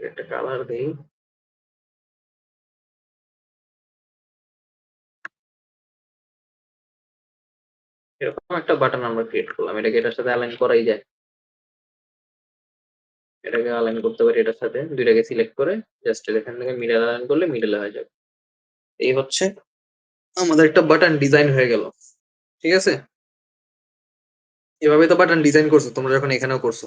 একটা কালার দেই। এরকম একটা বাটন আমরা ক্রিয়েট করলাম। এটাকে এটার সাথে অ্যালাইন করাই যায়। এটাকে অ্যালাইন করতে পারি এটার সাথে। ২ টাকে সিলেক্ট করে জাস্ট এখান থেকে মিডল অ্যালাইন করলে মিডলে হয়ে যাবে। এই হচ্ছে আমাদের একটা বাটন ডিজাইন হয়ে গেল। ঠিক আছে? এভাবে তো বাটন ডিজাইন করছো তোমরা যখন এখানেও করছো।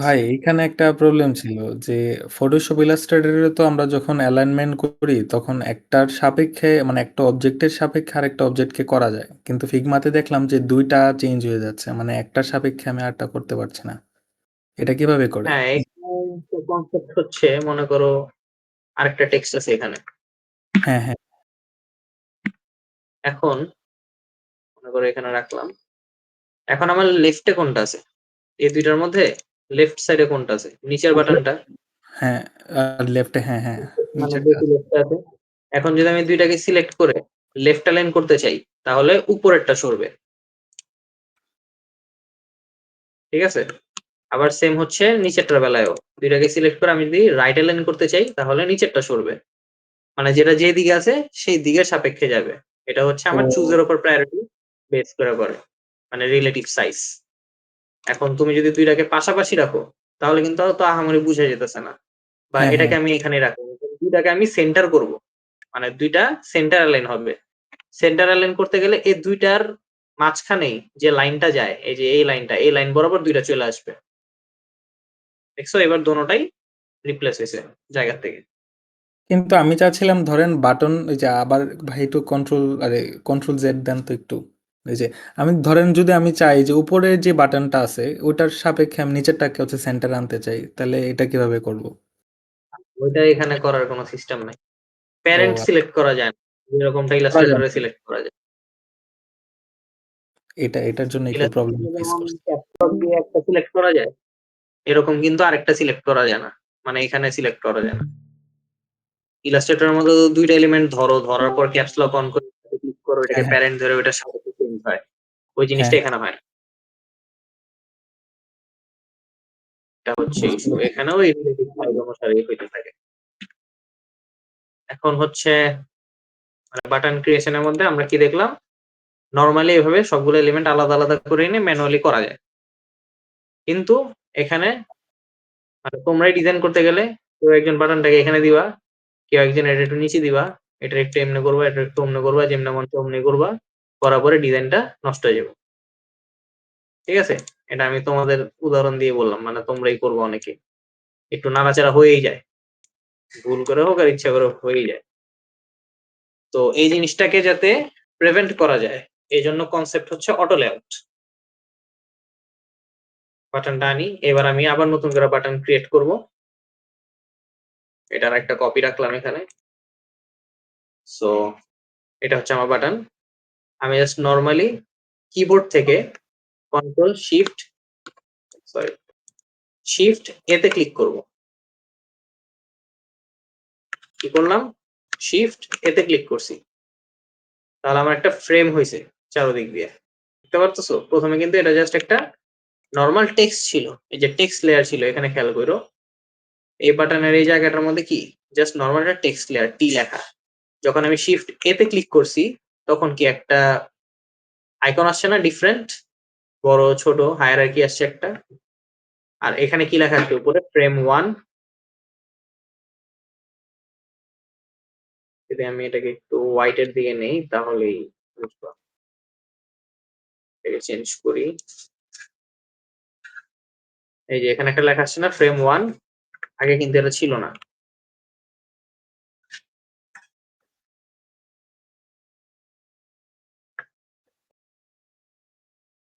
ভাই এখানে একটা প্রবলেম ছিল যে Photoshop Illustrator এ তো আমরা যখন অ্যালাইনমেন্ট করি তখন একটার সাপেক্ষে মানে একটা অবজেক্টের সাপেক্ষে আরেকটা অবজেক্টকে করা যায়। কিন্তু ফিগমাতে দেখলাম যে ২ টা চেঞ্জ হয়ে যাচ্ছে। মানে একটার সাপেক্ষে আমি আরেকটা করতে পারছি না। এটা কিভাবে করে? হ্যাঁ, এখানে তো কনসেপ্ট হচ্ছে মনে করো আরেকটা টেক্সট আছে এখানে। হ্যাঁ, হ্যাঁ। এখন মনে করো এখানে রাখলাম। এখন আমার লেফটে কোনটা আছে? এই ২ টার মধ্যে লেফট সাইডে কোনটা আছে? নিচের বাটনটা। হ্যাঁ, আর লেফটে হ্যাঁ, হ্যাঁ। মানে নিচেরটা। বেশি লেফটে আছে। এখন যদি আমি ২ টাকে সিলেক্ট করে লেফট অ্যালাইন করতে চাই, তাহলে উপরেরটা সরবে। ঠিক আছে? আবার সেম হচ্ছে নিচেরটার বেলায়ও। ২ টাকে সিলেক্ট করে আমি যদি রাইট অ্যালাইন করতে চাই, তাহলে নিচেরটা সরবে। মানে যেটা যেদিকে আছে সেই দিকের সাপেক্ষে যাবে। এটা হচ্ছে ও আমার চুজ এর উপর প্রায়োরিটি বেস করে। মানে রিলেটিভ সাইজ। এখন তুমি যদি ২ টাকে পাশাপাশি রাখো, তাহলে কিন্তু তো আহামরি বুঝা যেতেছে না। বা হ্যাঁ, হ্যাঁ। এটাকে আমি এখানে রাখবো। ২ টাকে আমি সেন্টার করব। মানে ২ টা সেন্টার অ্যালাইন হবে। সেন্টার অ্যালাইন করতে গেলে এই ২ টার মাঝখানেই যে লাইনটা যায়, এই যে এই লাইনটা, এই লাইন বরাবর ২ টা চলে আসবে। দেখছো? এবার দোনোটাই রিপ্লেস হইছে জায়গা থেকে। কিন্তু আমি চাচ্ছিলাম ধরেন বাটন ওই যে আবার ভাই একটু কন্ট্রোল জেড দেন তো একটু। এই যে আমি ধরেন যদি আমি চাই যে উপরের যে বাটনটা আছে ওটার সাপেক্ষে আমি নিচেরটাকে হচ্ছে সেন্টারে আনতে চাই তাহলে এটা কিভাবে করব? ওইটা এখানে করার কোনো সিস্টেম নাই। ও প্যারেন্ট সিলেক্ট করা যায় না। যেরকমটা করা যায় ইলাস্ট্রেটরে না। সিলেক্ট করা যায়। এটার জন্য একটু প্রবলেম ইলাস্ট্রেটরে ফেস যেমন করছি। ক্যাপস লক দিয়ে একটা সিলেক্ট করা যায়, এরকম কিন্তু আরেকটা সিলেক্ট করা যায় না। মানে এখানে সিলেক্ট করা যায় না। ইলাস্ট্রেটরের মধ্যে ২ টা এলিমেন্ট ধরো, ধরার পর ক্যাপস লক অন করে ক্লিক করো, এটাকে হ্যাঁ, হ্যাঁ, প্যারেন্ট ধরে ওইটার সাথে চেঞ্জ হয়। ওই জিনিসটা হ্যাঁ, এখানে হয় না। এটা হচ্ছে বুঝতে ইস্যু। পারছি। এখানেও এই রিলেটিভ সাইজ অনুসারে হইতে থাকে। এখন হচ্ছে মানে বাটন ক্রিয়েশন এর মধ্যে আমরা কি দেখলাম? নরমালি এভাবে সবগুলো এলিমেন্ট আলাদা, আলাদা করে এনে ম্যানুয়ালি করা যায়। কিন্তু এখানে মানে তোমরাই ডিজাইন করতে গেলে কেউ একজন বাটনটাকে এখানে দিবা, কেউ একজন এটা একটু নিচে দিবা, এটা একটু এমনি করবা, এটা একটু অমনি করবা, যেমনি মন চায় অমনি করবা। করার পরে ডিজাইনটা নষ্ট হয়ে যাবে। ঠিক আছে? এটা আমি তোমাদের উদাহরণ দিয়ে বললাম। মানে তোমরাই করবা অনেকে। একটু নাড়াচাড়া হয়েই যায়। ভুল করে হোক আর ইচ্ছা করে হোক হয়েই যায়। তো এই জিনিসটাকে যাতে প্রিভেন্ট করা যায়, এজন্য কনসেপ্ট হচ্ছে অটো লেআউট। বাটনটা আনি। এবার আমি আবার নতুন করে বাটন ক্রিয়েট করব। এটার একটা কপি রাখলাম এখানে। সো এটা হচ্ছে আমার বাটন। আমি জাস্ট নরমালি কিবোর্ড থেকে কন্ট্রোল সরি শিফট এ তে ক্লিক করব। কি করলাম? শিফট এ তে ক্লিক করছি। তাহলে আমার একটা ফ্রেম হইছে চারদিক দিয়ে। দেখতে পারতেছো? প্রথমে কিন্তু এটা জাস্ট একটা নরমাল টেক্সট ছিল। এই যে টেক্সট লেয়ার ছিল এখানে খেয়াল করো। এই বাটনের এই জায়গাটার মধ্যে কি? জাস্ট নরমাল একটা টেক্সট লেয়ার টি লেখা। যখন আমি শিফট এ তে ক্লিক করছি, তখন কি একটা আইকন আসছে না ডিফারেন্ট? বড়, ছোট হায়ারার্কি আসছে একটা। আর এখানে কি লেখা আছে উপরে? ফ্রেম 1। যদি আমি এটাকে একটু হোয়াইট এর দিকে নেই তাহলেই বুঝবা। এটাকে চেঞ্জ করি। এই যে এখানে একটা লেখা আসছে না ফ্রেম 1, আগে কিন্তু এটা ছিল না।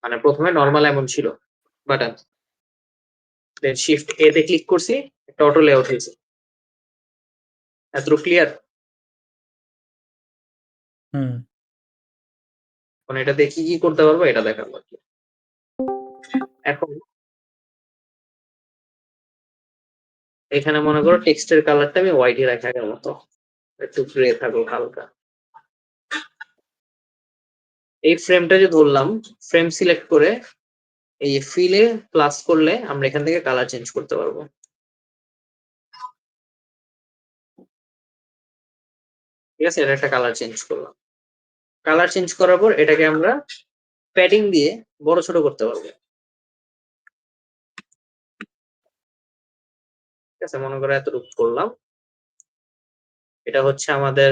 মানে প্রথমে নরমাল এমন ছিল বাটন। দেন শিফট এ তে ক্লিক করছি, একটা অটো লেআউট হয়েছে। এতটুকু ক্লিয়ার? হুম। এখন এটা দিয়ে কি করতে পারবো এটা দেখাবো আরকি। এখন এখানে মনে করো টেক্সটের কালারটা আমি হোয়াইটই রাখি আগের মতো। একটু গ্রে থাকুক হালকা। এই ফ্রেমটা যে ধরলাম, ফ্রেম সিলেক্ট করে এই ফিলে প্লাস করলে আমরা এখান থেকে কালার চেঞ্জ করতে পারবো। ঠিক আছে, এটা একটা কালার চেঞ্জ করলাম। কালার চেঞ্জ করার পর এটাকে আমরা প্যাডিং দিয়ে বড় ছোট করতে পারবো। ঠিক আছে, মনে করো এতটুকু করলাম। এটা হচ্ছে আমাদের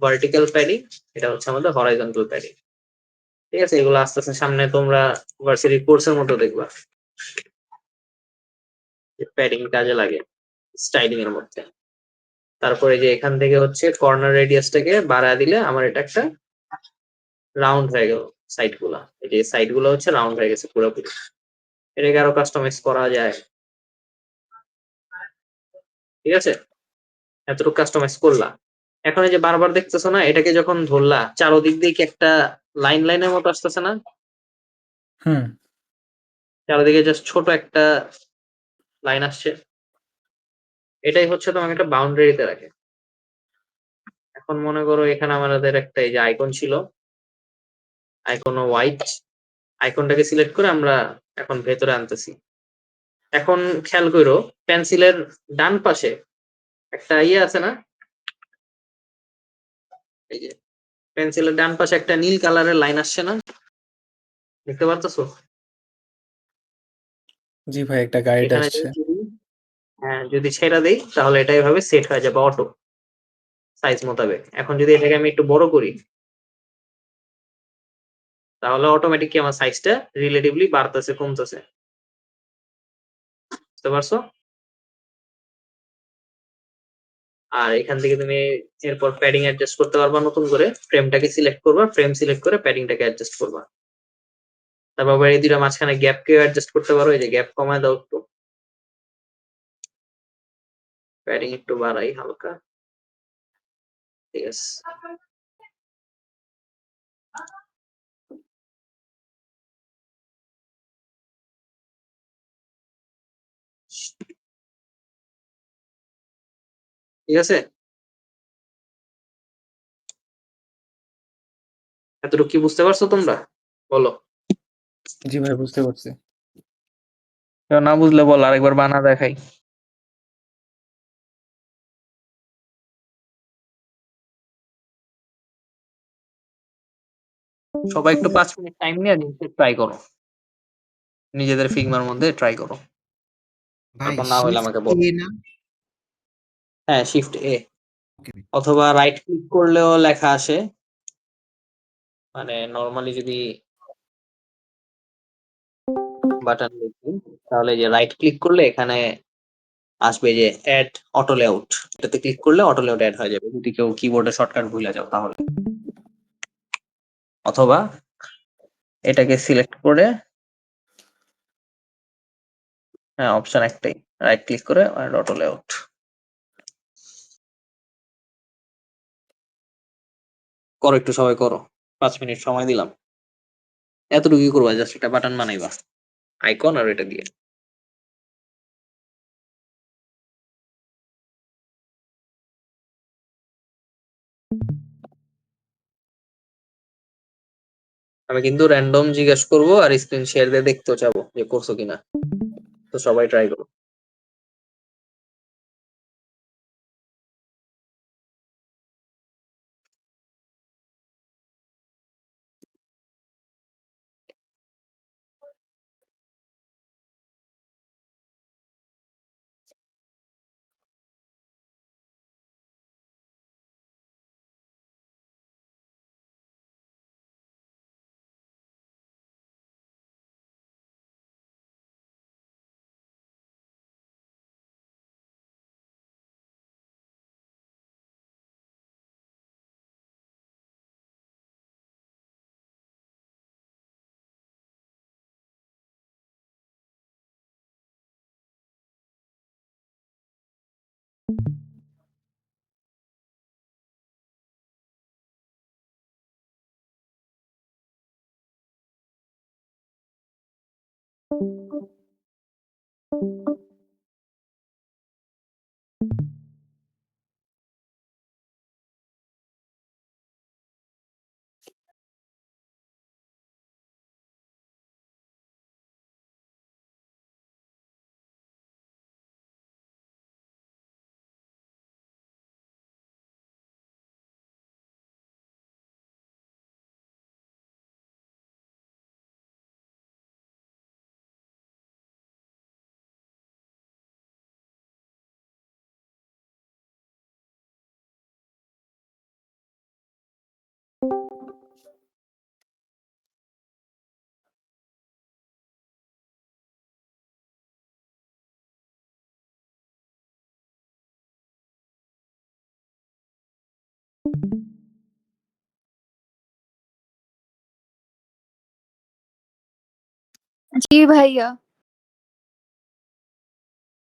ভার্টিক্যাল প্যাডিং, এটা হচ্ছে আমাদের হরাইজন্টাল প্যাডিং। ঠিক আছে, এগুলো আস্তে আস্তে সামনে তোমরা ভার্সিটি কোর্সের মতো দেখবা প্যাডিং কাজে লাগে স্টাইলিং এর মধ্যে। তারপরে যে এখান থেকে হচ্ছে কর্নার রেডিয়াসটাকে বাড়ায় দিলে আমার এটা একটা রাউন্ড হয়ে গেল। সাইড গুলা, এই যে সাইড গুলো হচ্ছে রাউন্ড হয়ে গেছে পুরোপুরি। এটাকে আরো কাস্টমাইজ করা যায়। ঠিক আছে, এতটুকু কাস্টমাইজ করলা। এখন এই যে বারবার দেখতেছো না, এটাকে যখন ধরলা চারোদিক দিয়ে কি একটা লাইন লাইনের মতো আসতেছে না? হুম। চারোদিকে জাস্ট ছোট একটা লাইন আসছে। এটাই হচ্ছে তোমাকে একটা বাউন্ডারিতে রাখে। এখন মনে করো এখানে আমাদের একটা এই যে আইকন ছিল, আইকন হোয়াইট, আইকনটাকে সিলেক্ট করে আমরা এখন ভেতরে আনতেছি। এখন খেয়াল করো পেন্সিলের ডান পাশে একটা ইয়ে আছে না, এই যে পেন্সিলের ডান পাশে একটা নীল কালারের লাইন আসছে না, দেখতে পারতেছো? জি ভাই, একটা গাইড এখানে আসছে। যদি হ্যাঁ যদি ছেড়ে দেই তাহলে এটা এভাবে সেট হয়ে যাবে অটো সাইজ মোতাবেক। এখন যদি এটাকে আমি একটু বড় করি তাহলে অটোমেটিক আমার সাইজটা রিলেটিভলি বাড়তেছে কমতেছে। বুঝতে পারছো? আর এখান থেকে তুমি এরপর প্যাডিং অ্যাডজাস্ট করতে পারবা নতুন করে। ফ্রেমটাকে সিলেক্ট করবা, ফ্রেম সিলেক্ট করে প্যাডিংটাকে অ্যাডজাস্ট করবা। তারপর আবার এই দুটো মাঝখানে গ্যাপকেও অ্যাডজাস্ট করতে পারো, এই যে গ্যাপ কমায় দাও একটু, প্যাডিং একটু বাড়াই হালকা। ঠিক আছে, ঠিক আছে, এতটুকু কি বুঝতে পারছো তোমরা? বলো। জি ভাই, বুঝতে পারছি। কেউ না বুঝলে বল, আরেকবার বানা দেখাই। সবাই একটু 5 মিনিট টাইম নিয়ে জিনিসটা ট্রাই করো, নিজেদের ফিগমার মধ্যে ট্রাই করো। ভাই তারপর না হলে শিফট আমাকে এ বলো। না? হ্যাঁ, শিফট এ ওকে। অথবা রাইট ক্লিক করলেও লেখা আসে। মানে নরমালি যদি বাটন লিখি তাহলে যে রাইট ক্লিক করলে এখানে আসবে যে অ্যাড অটো লেআউট, এটাতে ক্লিক করলে অটো লেআউট অ্যাড হয়ে যাবে যদি কেউ কিবোর্ডে শর্টকাট ভুলে যাও তাহলে। অথবা এটাকে সিলেক্ট করে, হ্যাঁ অপশন একটাই, রাইট ক্লিক করে অ্যাড অটো লেআউট করো। একটু সবাই করো, 5 মিনিট সময় দিলাম। এতটুকুই করবা, জাস্ট একটা বাটন বানাইবা আইকন আর এটা দিয়ে। আমি কিন্তু র্যান্ডম জিজ্ঞেস করবো আর স্ক্রিন শেয়ার দিয়ে দেখতেও চাবো যে করছো কিনা। তো সবাই ট্রাই করো। জি ভাইয়া।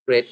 গ্রেট।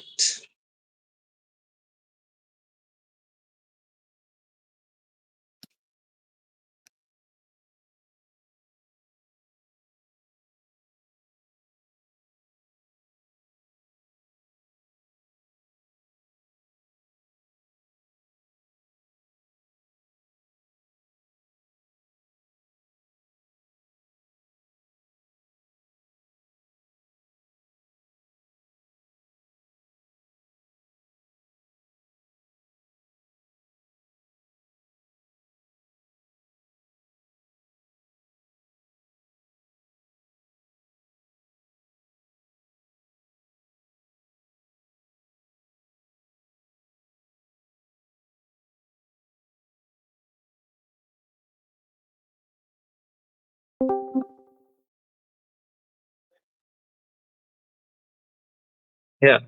Yeah.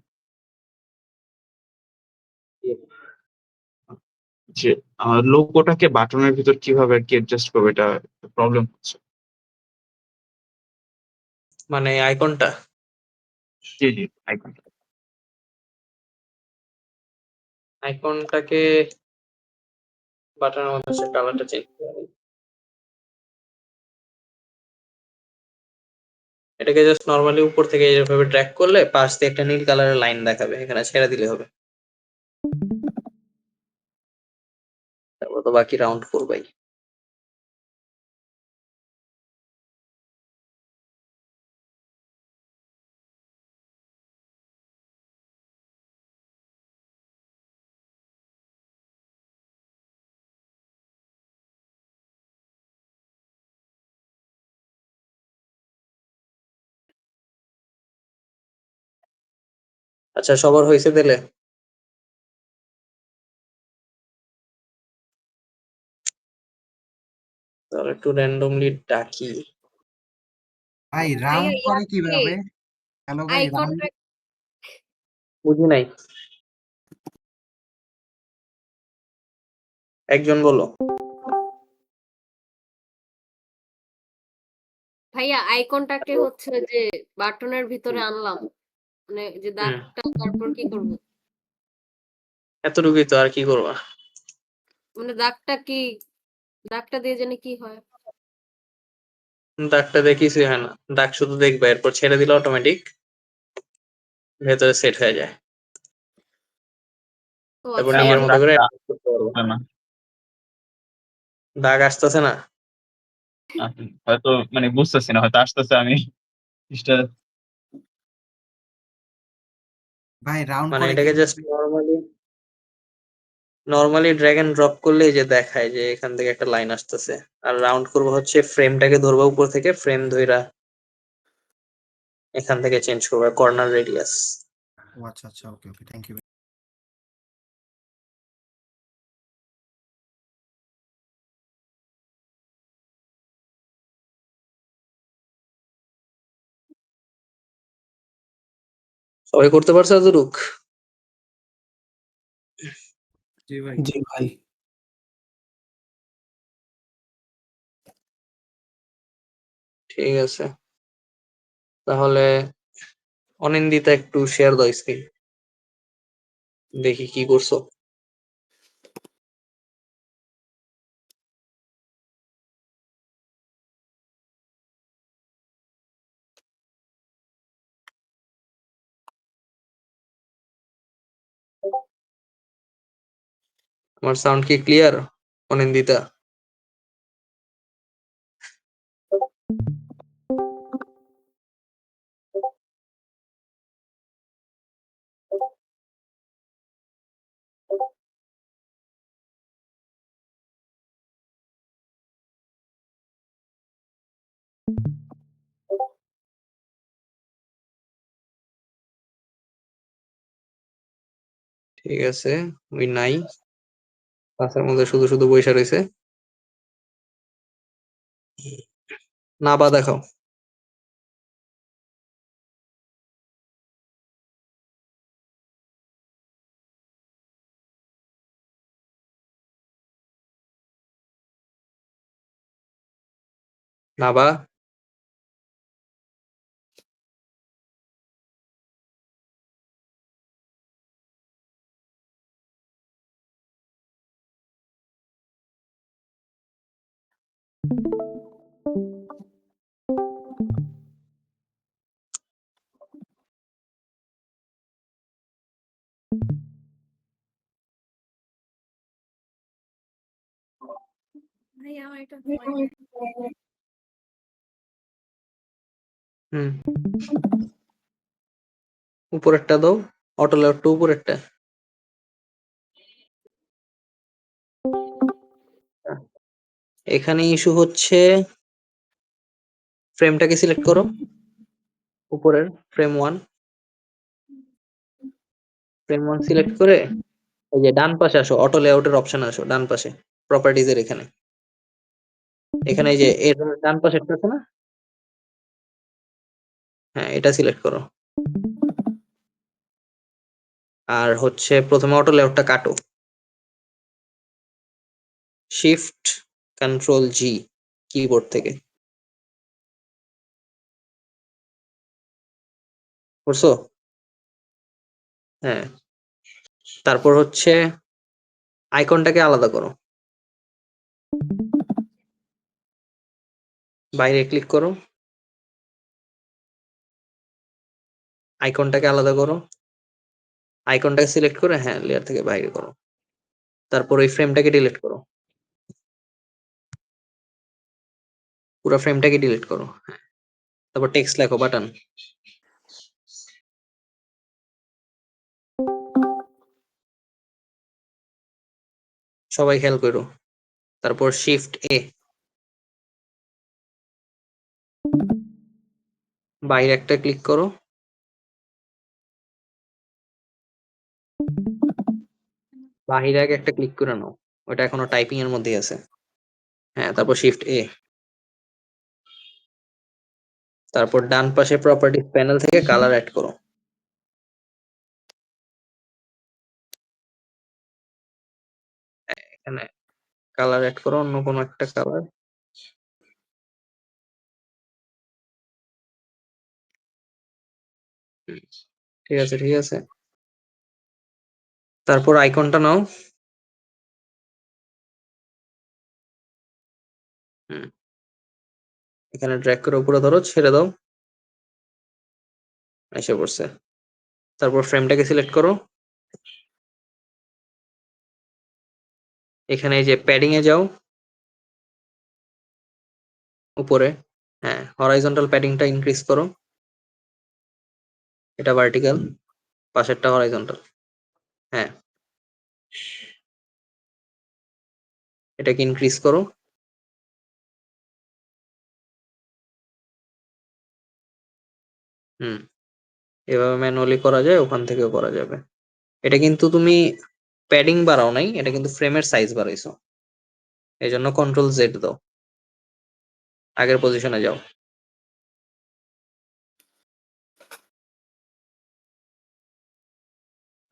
যে লোগোটাকে বাটনের ভিতর কিভাবে আরকি অ্যাডজাস্ট করবো এটা প্রবলেম হচ্ছে। মানে আইকনটা? জি, জি, আইকনটা। আইকনটাকে বাটনের মধ্যে হচ্ছে কালারটা চেঞ্জ করে নিই। এটাকে জাস্ট নরমালি উপর থেকে এভাবে ড্র্যাগ করলে পাশ দিয়ে একটা নীল কালারের লাইন দেখাবে। এখানে ছেড়ে দিলে হবে। তারপর তো বাকি রাউন্ড করবাই। আচ্ছা, সবার হয়েছে দিলে? তাহলে একটু র্যান্ডমলি ডাকি। ভাই ভাইয়া রাউন্ড করে ইয়াকে কিভাবে? হ্যালো ভাই রাউন্ড আইকনটা বুঝি নাই। একজন বলো। ভাইয়া আইকনটাকে হচ্ছে যে বাটনের ভিতরে আনলাম। মানে যে হুম, দাগটা তারপর কি করব? এতটুকুই তো, আর কি করবা? মানে দাগটা দিয়ে জানি কি হয়? দাগটা দিয়ে কিছুই হয় না। দাগ শুধু দেখবে, এরপর ছেড়ে দিলে অটোমেটিক ভেতরে সেট হয়ে যায়। ও তারপর আচ্ছা। নিজের আমার মতো করে দাগটা adjust করতে পারবো। আসছে না। দাগ আসতেছে না? হয়তো মানে বুঝতেছি না, হয়তো আসতেছে আমি জিনিসটা ভাই রাউন্ড মানে করে এটাকে জাস্ট কিভাবে? নরমালি ড্র্যাগ এন্ড ড্রপ করলেই যে দেখায় যে এখান থেকে একটা লাইন আসতেছে। আর রাউন্ড করবো হচ্ছে ফ্রেমটাকে ধরবা উপর থেকে, ফ্রেম ধইরা এখান থেকে চেঞ্জ করবা কর্নার রেডিয়াস। ও আচ্ছা, আচ্ছা। Okay, okay. Thank you. সবাই করতে পারছে এতটুক? জি ভাই। জি ভাই। ঠিক আছে, তাহলে অনিন্দিতা একটু শেয়ার দাও স্ক্রিন, দেখি কি করছো। আমার সাউন্ড কি ক্লিয়ার অনিন্দিতা? ঠিক আছে, ওই নাই, ক্লাসের মধ্যে শুধু শুধু বইসা রয়েছে। না বা দেখাও। নাবা ভাই আমার এটা হুম উপরেরটা দাও, অটো লেআউটটা উপরেরটা। এখানে ইস্যু হচ্ছে ফ্রেমটাকে সিলেক্ট করো, উপরের ফ্রেম 1 সিলেক্ট করে এই যে ডান পাশে আসো, অটো লেআউটের অপশন আসো ডান পাশে, প্রপার্টিজ এর এখানে এই যে এর ডান পাশেরটা আছে না, হ্যাঁ এটা সিলেক্ট করো। আর হচ্ছে প্রথমে অটো লেআউটটা কাটো, শিফট কন্ট্রোল জি কিবোর্ড থেকে, করছো? হ্যাঁ, তারপর হচ্ছে আইকনটাকে আলাদা করো, বাইরে ক্লিক করো, আইকনটাকে আলাদা করো, আইকনটাকে সিলেক্ট করে হ্যাঁ লেয়ার থেকে বাইরে করো, তারপর ওই ফ্রেমটাকে ডিলিট করো, পুরো ফ্রেমটাকে ডিলিট করো। হ্যাঁ, তারপর টেক্সট লেখো বাটন, সবাই খেয়াল করো। তারপর শিফট এ, বাইরে একটা ক্লিক করো, বাহিরে আগে একটা ক্লিক করে নাও, ওটা এখনো টাইপিং এর মধ্যেই আছে। হ্যাঁ, তারপর শিফট এ, তারপর ডান পাশে প্রপার্টিজ প্যানেল থেকে কালার অ্যাড করো, এখানে কালার অ্যাড করো, অন্য কোনো একটা কালার। ঠিক আছে ঠিক আছে, তারপর আইকনটা নাও, এখানে ড্র্যাগ করে উপরে ধরো, ছেড়ে দাও, এসে পড়ছে। তারপর ফ্রেমটাকে সিলেক্ট করো, এখানে এই যে প্যাডিং এ যাও, উপরে হ্যাঁ হরাইজন্টাল প্যাডিংটা ইনক্রিজ করো, এটা ভার্টিক্যাল, পাশেরটা হরাইজন্টাল। হ্যাঁ, এটাকে ইনক্রিজ করো, হুম এভাবে ম্যানুয়ালি করা যায়, ওখান থেকেও করা যাবে। এটা কিন্তু তুমি প্যাডিং বাড়াও নাই, এটা কিন্তু ফ্রেমের সাইজ বাড়াইছো, এই জন্য কন্ট্রোল জেড দাও, আগের পজিশনে যাও,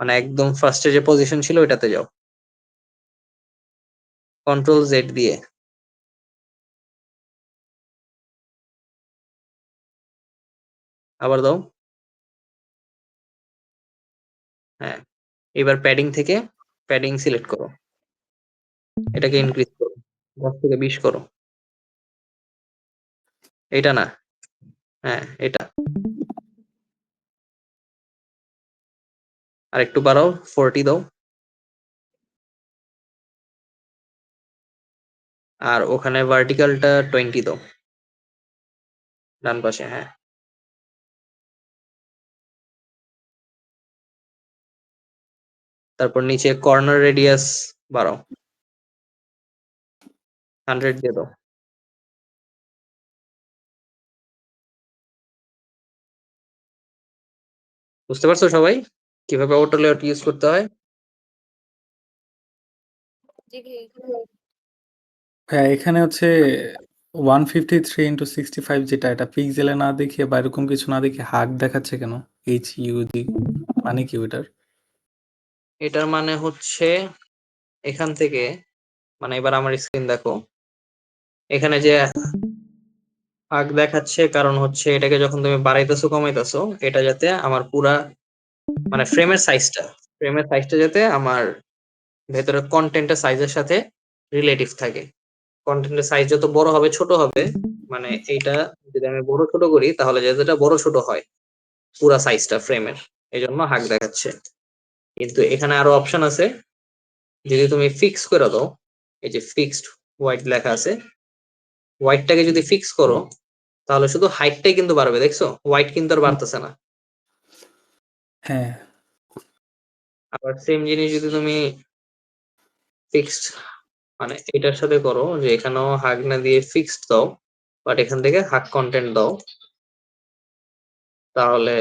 মানে একদম ফার্স্টে যে পজিশন ছিল ওইটাতে যাও, কন্ট্রোল জেড দিয়ে, আবার দাও। হ্যাঁ, এবার প্যাডিং থেকে প্যাডিং সিলেক্ট করো, এটাকে ইনক্রিজ করো, 10 থেকে 20 করো, এটা না, হ্যাঁ এটা, আর একটু বাড়াও, 40 দাও, আর ওখানে ভার্টিক্যালটা 20 দাও, ডান পাশে। হ্যাঁ, তারপর নিচে কর্নার রেডিয়াস বাড়াও, 100 দিয়ে দাও। বুঝতে পারছো সবাই কিভাবে অটো লেআউট ইউজ করতে হয়? জি ভাই। হ্যাঁ, এখানে হচ্ছে 153x65 যেটা, এটা পিক্সেলে না দেখে বা এরকম কিছু না দেখে হাগ দেখাচ্ছে কেন? HUD মানে কি ওটার? এটার মানে হচ্ছে এখান থেকে, মানে এবার আমার স্ক্রিন দেখো, এখানে যে হাগ দেখাচ্ছে কারণ হচ্ছে এটাকে যখন তুমি বাড়াইতেছো কমাইতেছো এটা যাতে আমার পুরা মানে ফ্রেমের সাইজটা যাতে আমার ভেতরে কন্টেন্টের সাইজের সাথে রিলেটিভ থাকে। কন্টেন্টের সাইজ যত বড় হবে ছোট হবে, মানে এইটা যদি আমি বড় ছোট করি তাহলে যাতে এটা বড় ছোট হয় পুরা সাইজটা ফ্রেমের, এই জন্য হাগ দেখাচ্ছে। কিন্তু এখানে আরো অপশন আছে, যদি তুমি ফিক্স করে দাও, এই যে ফিক্সড হোয়াইট লেখা আছে, হোয়াইটটাকে যদি ফিক্স করো তাহলে শুধু হাইটটাই কিন্তু বাড়বে, দেখছো হোয়াইট কিন্তু আর বাড়তেছে না। হ্যাঁ, আবার সেম জিনিস যদি তুমি ফিক্সড মানে এটার সাথে করো, যে এখানেও হাগ না দিয়ে ফিক্সড দাও, বাট এখান থেকে হাগ কন্টেন্ট দাও, তাহলে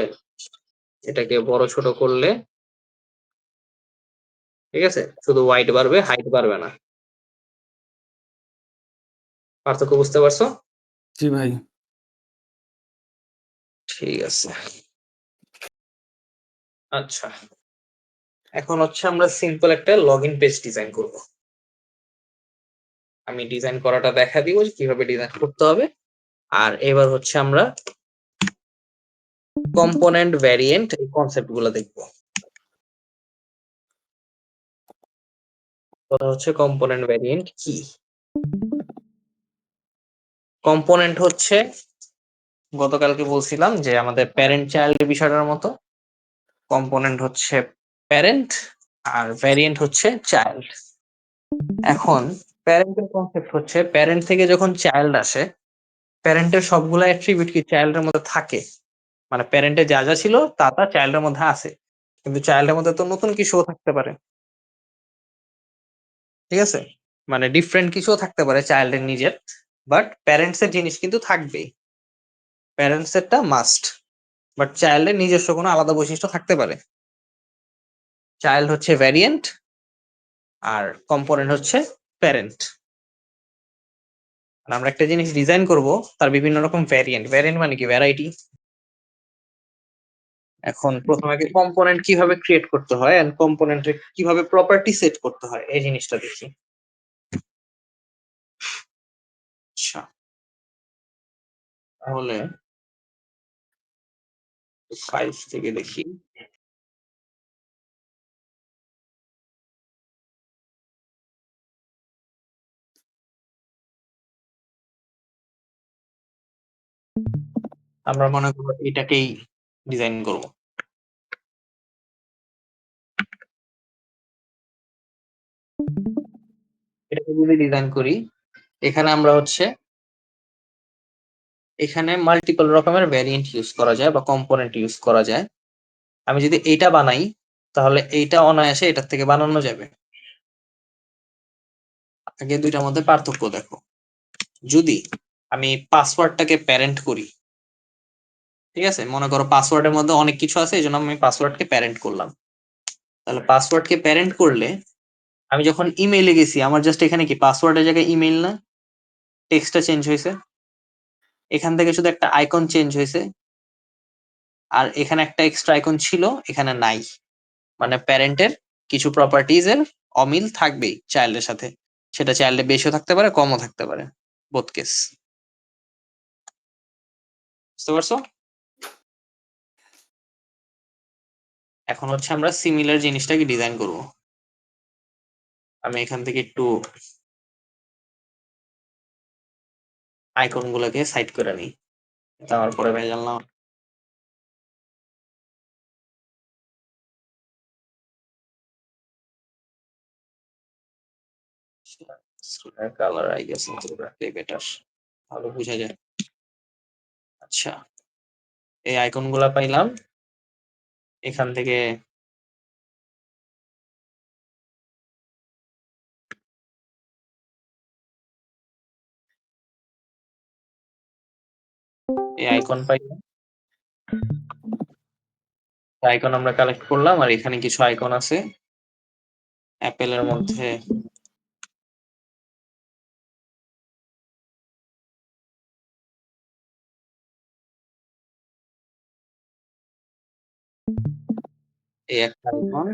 এটাকে বড় ছোট করলে ঠিক আছে শুধু হোয়াইট বাড়বে, হাইট বাড়বে না। পার্থক্য বুঝতে পারছো? জি ভাই। ঠিক আছে, আচ্ছা এখন হচ্ছে আমরা সিম্পল একটা লগ ইন পেজ ডিজাইন করব। আমি ডিজাইন করাটা দেখা দিব যে কিভাবে ডিজাইন করতে হবে। আর এবার হচ্ছে আমরা কম্পোনেন্ট ভ্যারিয়েন্ট এই কনসেপ্ট গুলো দেখবো। কথা হচ্ছে কম্পোনেন্ট ভ্যারিয়েন্ট কি। কম্পোনেন্ট হচ্ছে গতকালকে বলছিলাম যে আমাদের প্যারেন্ট চাইল্ডের বিষয়টার মতো, কম্পোনেন্ট হচ্ছে প্যারেন্ট আর ভ্যারিয়েন্ট হচ্ছে চাইল্ড। এখন প্যারেন্টের কনসেপ্ট হচ্ছে প্যারেন্ট থেকে যখন চাইল্ড আসে, প্যারেন্টের সবগুলা অ্যাট্রিবিউট কি চাইল্ডের মধ্যে থাকে, মানে প্যারেন্টের যা যা ছিল তা তা চাইল্ডের মধ্যে আছে, কিন্তু চাইল্ডের মধ্যে তো নতুন কিছুও থাকতে পারে, ঠিক আছে, মানে ডিফারেন্ট কিছুও থাকতে পারে চাইল্ডের নিজের, বাট প্যারেন্টস এর জিনিস কিন্তু থাকবেই, প্যারেন্টস এরটা মাস্ট, বাট চাইল্ডের নিজস্ব কোনো আলাদা বৈশিষ্ট্য থাকতে পারে। চাইল্ড হচ্ছে ভ্যারিয়েন্ট আর কম্পোনেন্ট হচ্ছে প্যারেন্ট। আমরা একটা জিনিস ডিজাইন করব, তার বিভিন্ন রকম ভ্যারিয়েন্ট, ভ্যারিয়েন্ট মানে কি ভ্যারাইটি। এখন প্রথমে আগে কম্পোনেন্ট কিভাবে ক্রিয়েট করতে হয় এন্ড কম্পোনেন্টে কিভাবে প্রপার্টি সেট করতে হয় এই জিনিসটা দেখি। আচ্ছা তাহলে ফাইলস থেকে দেখি। আমরা মনে করব এটাকেই ডিজাইন করব। এটাকে যদি ডিজাইন করি, এখানে আমরা হচ্ছে এখানে মাল্টিপল রকমের ভ্যারিয়েন্ট ইউজ করা যায় বা কম্পোনেন্ট ইউজ করা যায়। আমি যদি এইটা বানাই তাহলে এইটা অনায়াসে এটার থেকে বানানো যাবে। আগে দুইটার মধ্যে পার্থক্য দেখো, যদি আমি পাসওয়ার্ডটাকে প্যারেন্ট করি, ঠিক আছে, মনে করো পাসওয়ার্ডের মধ্যে অনেক কিছু আছে, এই জন্য আমি পাসওয়ার্ডকে প্যারেন্ট করলাম। তাহলে পাসওয়ার্ডকে প্যারেন্ট করলে আমি যখন ইমেইলে গেছি, আমার জাস্ট এখানে কি পাসওয়ার্ডের জায়গায় ইমেইল না, টেক্সটটা চেঞ্জ হয়েছে, এখান থেকে শুধু একটা আইকন চেঞ্জ হয়েছে, আর এখানে একটা এক্সট্রা আইকন ছিল এখানে নাই, মানে প্যারেন্টের কিছু প্রপার্টিজ এর অমিল থাকবেই চাইল্ডের সাথে, সেটা চাইল্ডে বেশিও থাকতে পারে কমও থাকতে পারে, বোথ কেস। বুঝতে পারছো? এখন হচ্ছে আমরা সিমিলার জিনিসটাকে ডিজাইন করব। আমি এখান থেকে একটু আইকন গুলোকে সাইড করে নিই, তারপরে ভেজাল না। কালার আই গেস বেটার, ভালো বোঝা যায়। আচ্ছা এই আইকন গুলা পাইলাম, এখান থেকে এই আইকন পাইলাম, আইকন আমরা কালেক্ট করলাম, আর এখানে কিছু আইকন আছে অ্যাপেলের মধ্যে। এই একটা আইকন,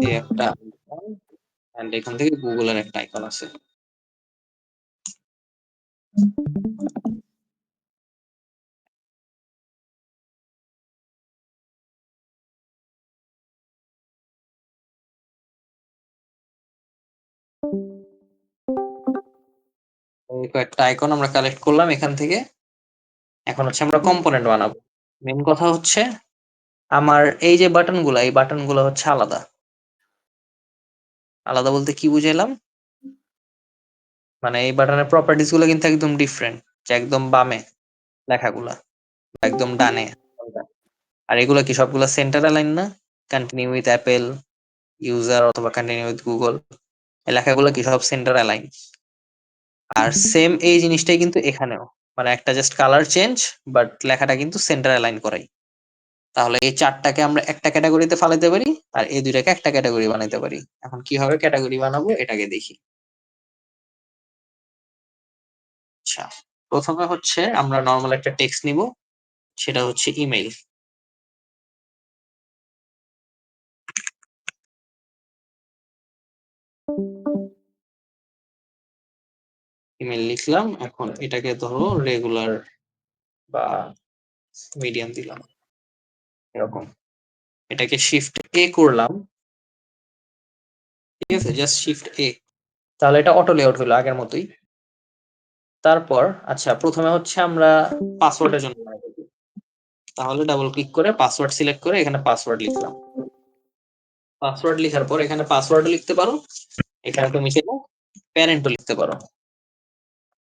এই একটা and এখান থেকে গুগলের একটা আইকন আছে। এই কয়েকটা আইকন আমরা কালেক্ট করলাম এখান থেকে। এখন হচ্ছে আমরা কম্পোনেন্ট বানাবো। মেন কথা হচ্ছে আমার এই যে বাটনগুলা, এই বাটনগুলো হচ্ছে আলাদা। আলাদা বলতে কি বুঝাইলাম? মানে এই বাটনের প্রপার্টিজ গুলো কিন্তু একদম ডিফারেন্ট, যে একদম বামে লেখাগুলা, একদম ডানে। আর এগুলা কি সবগুলা সেন্টার অ্যালাইন না? কন্টিনিউ উইথ অ্যাপেল ইউজার অথবা কন্টিনিউ উইথ গুগল, এই লেখাগুলো কি সব সেন্টার অ্যালাইন। আর সেম এই জিনিসটাই কিন্তু এখানেও, মানে একটা জাস্ট কালার চেঞ্জ, বাট লেখাটা কিন্তু সেন্টার অ্যালাইন করাই। তাহলে এই চারটাকে আমরা একটা ক্যাটাগরিতে ফালাইতে পারি, আর এই দুইটাকে একটা ক্যাটাগরি বানাইতে পারি। এখন কিভাবে ক্যাটাগরি বানাবো এটাকে দেখি। আচ্ছা, প্রথমে হচ্ছে আমরা নর্মাল একটা টেক্সট নিব, সেটা হচ্ছে ইমেইল। ইমেইল লিখলাম, এখন এটাকে ধরো রেগুলার বা মিডিয়াম দিলাম এরকম। এটাকে শিফট এ করলাম, ঠিক আছে, জাস্ট শিফট এ। তাহলে এটা অটো লেআউট হলো আগের মতোই। তারপর আচ্ছা, প্রথমে হচ্ছে আমরা পাসওয়ার্ডের জন্য বানাবো। তাহলে ডাবল ক্লিক করে পাসওয়ার্ড সিলেক্ট করে এখানে পাসওয়ার্ড লিখলাম। পাসওয়ার্ড লেখার পর এখানে পাসওয়ার্ডও লিখতে পারো, এখানে তুমি সেটা প্যারেন্টও লিখতে পারো,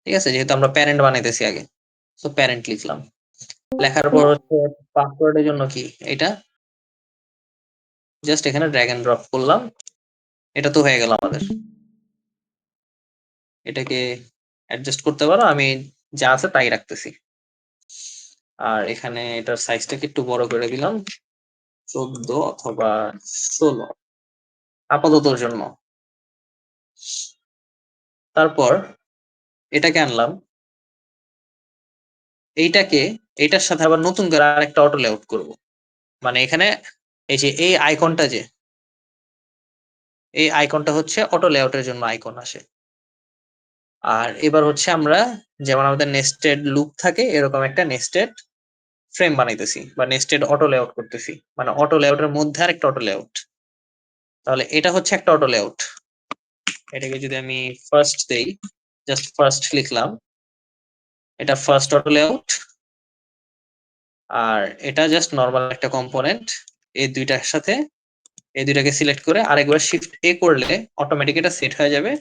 ঠিক আছে, যেহেতু আমরা প্যারেন্ট বানাইতেছি আগে। তো প্যারেন্ট লিখলাম। লেখার পর হচ্ছে পাসওয়ার্ডের জন্য কি এটা জাস্ট এখানে ড্র্যাগ এন্ড ড্রপ করলাম, এটা তো হয়ে গেল আমাদের। এটাকে অ্যাডজাস্ট করতে পারো, আমি যা আছে তাই রাখতেছি। আর এখানে এটার সাইজটাকে একটু বড় করে দিলাম, 14 অথবা 16 আপাততর জন্য। তারপর এটাকে আনলাম, এইটার সাথে আবার নতুন করে আরেকটা অটো লেআউট করব। মানে এখানে এই যে এই আইকনটা, যে এই আইকনটা হচ্ছে অটো লেআউটের জন্য আইকন আসে। আর এবার হচ্ছে আমরা যেমন আমাদের নেস্টেড লুপ থাকে, এরকম একটা নেস্টেড ফ্রেম বানাইতেছি বা নেস্টেড অটো লেআউট করতেছি, মানে অটো লেআউটের মধ্যে আরেকটা অটো লেআউট। তাহলে এটা হচ্ছে একটা অটো লেআউট। এটাকে যদি আমি ফার্স্ট দেই, জাস্ট ফার্স্ট লিখলাম, এটা ফার্স্ট অটো লেআউট। আর এটা জাস্ট নর্মাল একটা কম্পোনেন্ট। এই দুইটার সাথে এই দুইটাকে সিলেক্ট করে আরেকবার শিফট এ করলে অটোমেটিক এটা সেট হয়ে যাবে।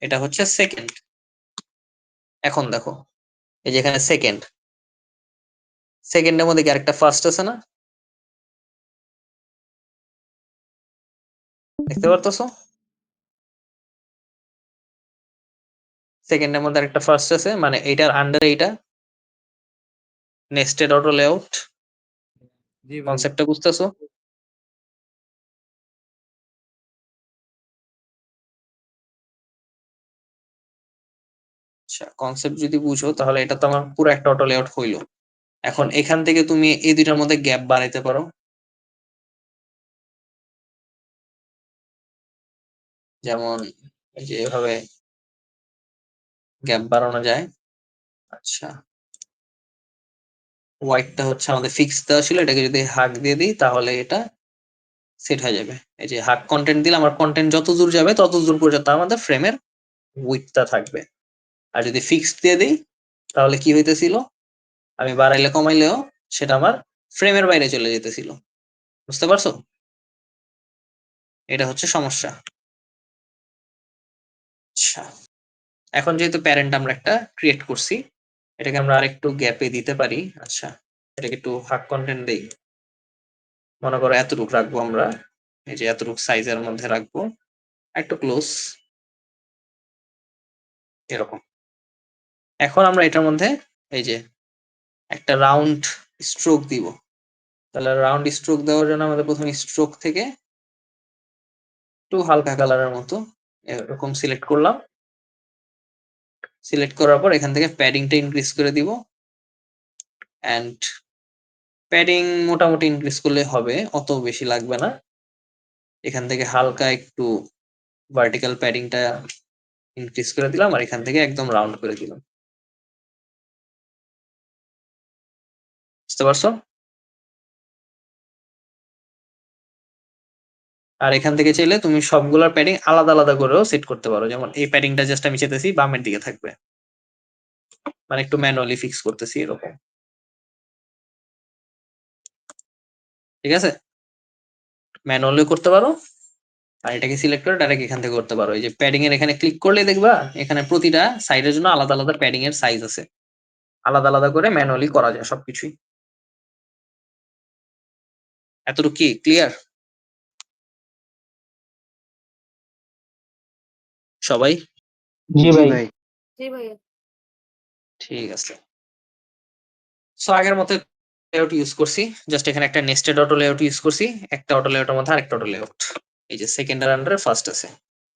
এটা হচ্ছে সেকেন্ড। এখন দেখো এই যে এখানে সেকেন্ড, সেকেন্ডের মধ্যে কি আরেকটা ফার্স্ট আছে না? দেখতে পারতেছো? সেকেন্ডের মধ্যে আরেকটা ফার্স্ট আছে, মানে এইটার আন্ডারে এইটা নেস্টেড অটো লেআউট। জি ভাই। কনসেপ্টটা বুঝতেছো? আচ্ছা, কনসেপ্ট যদি বুঝো তাহলে এটা তো আমার পুরো একটা অটো লেআউট হইলো। এখন এখান থেকে তুমি এই দুইটার মধ্যে গ্যাপ বাড়াইতে পারো, যেমন এই যে এভাবে গ্যাপ বাড়ানো যায়। আচ্ছা, হোয়াইটটা হচ্ছে আমাদের ফিক্স দেওয়া ছিল, এটাকে যদি হাক দিয়ে দিই তাহলে এটা সেট হয়ে যাবে। এই যে হাক কন্টেন্ট দিলে আমার কন্টেন্ট যত দূর যাবে তত দূর পর্যন্ত আমাদের ফ্রেমের উইডথটা থাকবে। আর যদি ফিক্সড দিয়ে দিই তাহলে কি হইতেছিল, আমি বাড়াইলে কমাইলেও সেটা আমার ফ্রেমের বাইরে চলে যেতেছিল। বুঝতে পারছো? এটা হচ্ছে সমস্যা। আচ্ছা, এখন যেহেতু প্যারেন্ট আমরা একটা ক্রিয়েট করছি, এটাকে আমরা আরেকটু গ্যাপে দিতে পারি। আচ্ছা, এটাকে একটু হাক কন্টেন্ট দেই, মনে করো এতটুকু রাখবো আমরা, এই যে এতটুকু সাইজের মধ্যে রাখবো, একটু ক্লোজ এরকম। এখন আমরা এটার মধ্যে এই যে একটা রাউন্ড স্ট্রোক দিব। তাহলে রাউন্ড স্ট্রোক দেওয়ার জন্য আমাদের প্রথমে স্ট্রোক থেকে একটু হালকা কালারের মতো এরকম সিলেক্ট করলাম। সিলেক্ট করার পর এখান থেকে প্যাডিংটা ইনক্রিজ করে দিব, এন্ড প্যাডিং মোটামুটি ইনক্রিজ করলে হবে, অত বেশি লাগবে না। এখান থেকে হালকা একটু ভার্টিক্যাল প্যাডিংটা ইনক্রিজ করে দিলাম আর এখান থেকে একদম রাউন্ড করে দিলাম। বুঝতে পারছো? আর এখান থেকে চাইলে তুমি সবগুলোর প্যাডিং আলাদা আলাদা করেও সেট করতে পারো, যেমন এই প্যাডিংটা জাস্ট আমি চেতেছি বামের দিকে থাকবে, মানে একটু ম্যানুয়ালি ফিক্স করতেছি এরকম। ঠিক আছে, ম্যানুয়ালি করতে পারো। আর এটাকে সিলেক্ট করে ডাইরেক্ট এখান থেকে করতে পারো। এই যে প্যাডিং এর এখানে ক্লিক করলে দেখবা এখানে প্রতিটা সাইডের জন্য আলাদা আলাদা প্যাডিং এর সাইজ আছে, আলাদা আলাদা করে ম্যানুয়ালি করা যায় সবকিছুই। এতটুকু কি ক্লিয়ার সবাই? জি ভাই। জি ভাইয়া। ঠিক আছে, সো আগের মতো লেআউট ইউজ করছি, জাস্ট এখানে একটা নেস্টেড অটো লেআউট ইউজ করছি, একটা অটো লেআউটের মধ্যে আরেকটা অটো লেআউট। এই যে সেকেন্ডের আন্ডারে ফার্স্ট আছে,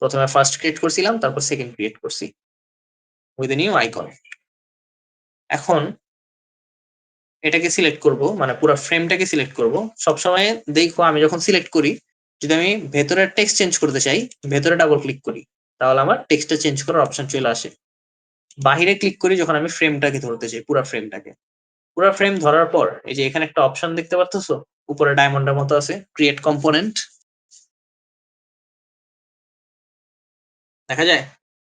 প্রথমে ফার্স্ট ক্রিয়েট করছিলাম, তারপর সেকেন্ড ক্রিয়েট করছি উইথ নিউ আইকন। এখন এটাকে সিলেক্ট করব, মানে পুরো ফ্রেমটাকে সিলেক্ট করব। সবসময় দেখো আমি যখন সিলেক্ট করি, যদি আমি ভেতরের টেক্সট চেঞ্জ করতে চাই, ভেতরে ডাবল ক্লিক করি, তাহলে আমার টেক্সটটা চেঞ্জ করার অপশন চলে আসে। বাহিরে ক্লিক করি যখন আমি ফ্রেমটাকে ধরতে চাই, পুরো ফ্রেমটাকে। পুরো ফ্রেম ধরার পর এই যে এখানে একটা অপশন দেখতে পারতেছো, উপরে ডায়মন্ডের মতো আছে, ক্রিয়েট কম্পোনেন্ট, দেখা যায়?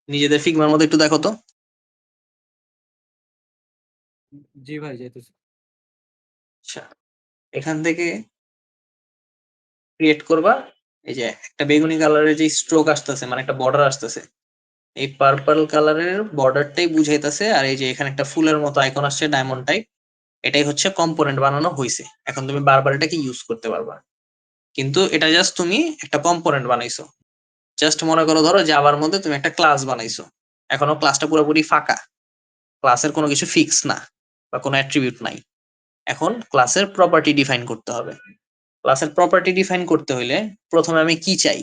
নিজেদের ফিগমার মধ্যে একটু দেখো তো। জি ভাই যাইতেছি। আচ্ছা, এখান থেকে ক্রিয়েট করবা। এই যে একটা বেগুনি কালারের যে স্ট্রোক আসতেছে, মানে একটা বর্ডার আসতেছে, এই পার্পল কালারের বর্ডারটাই বুঝাইতেছে। আর এই যে এখানে একটা ফুলের মতো আইকন আসছে ডায়মন্ড টাইপ, এটাই হচ্ছে কম্পোনেন্ট বানানো হয়েছে। এখন তুমি বারবার এটাকে ইউজ করতে পারবা, কিন্তু এটা জাস্ট তুমি একটা কম্পোনেন্ট বানাইছো। জাস্ট মনে করো, ধরো জাভার মধ্যে তুমি একটা ক্লাস বানাইছো, এখনো ক্লাসটা পুরোপুরি ফাঁকা, ক্লাসের কোনো কিছু ফিক্স না বা কোনো অ্যাট্রিবিউট নাই। এখন ক্লাসের প্রপার্টি ডিফাইন করতে হবে। ক্লাসের প্রপার্টি ডিফাইন করতে হইলে প্রথমে আমি কি চাই,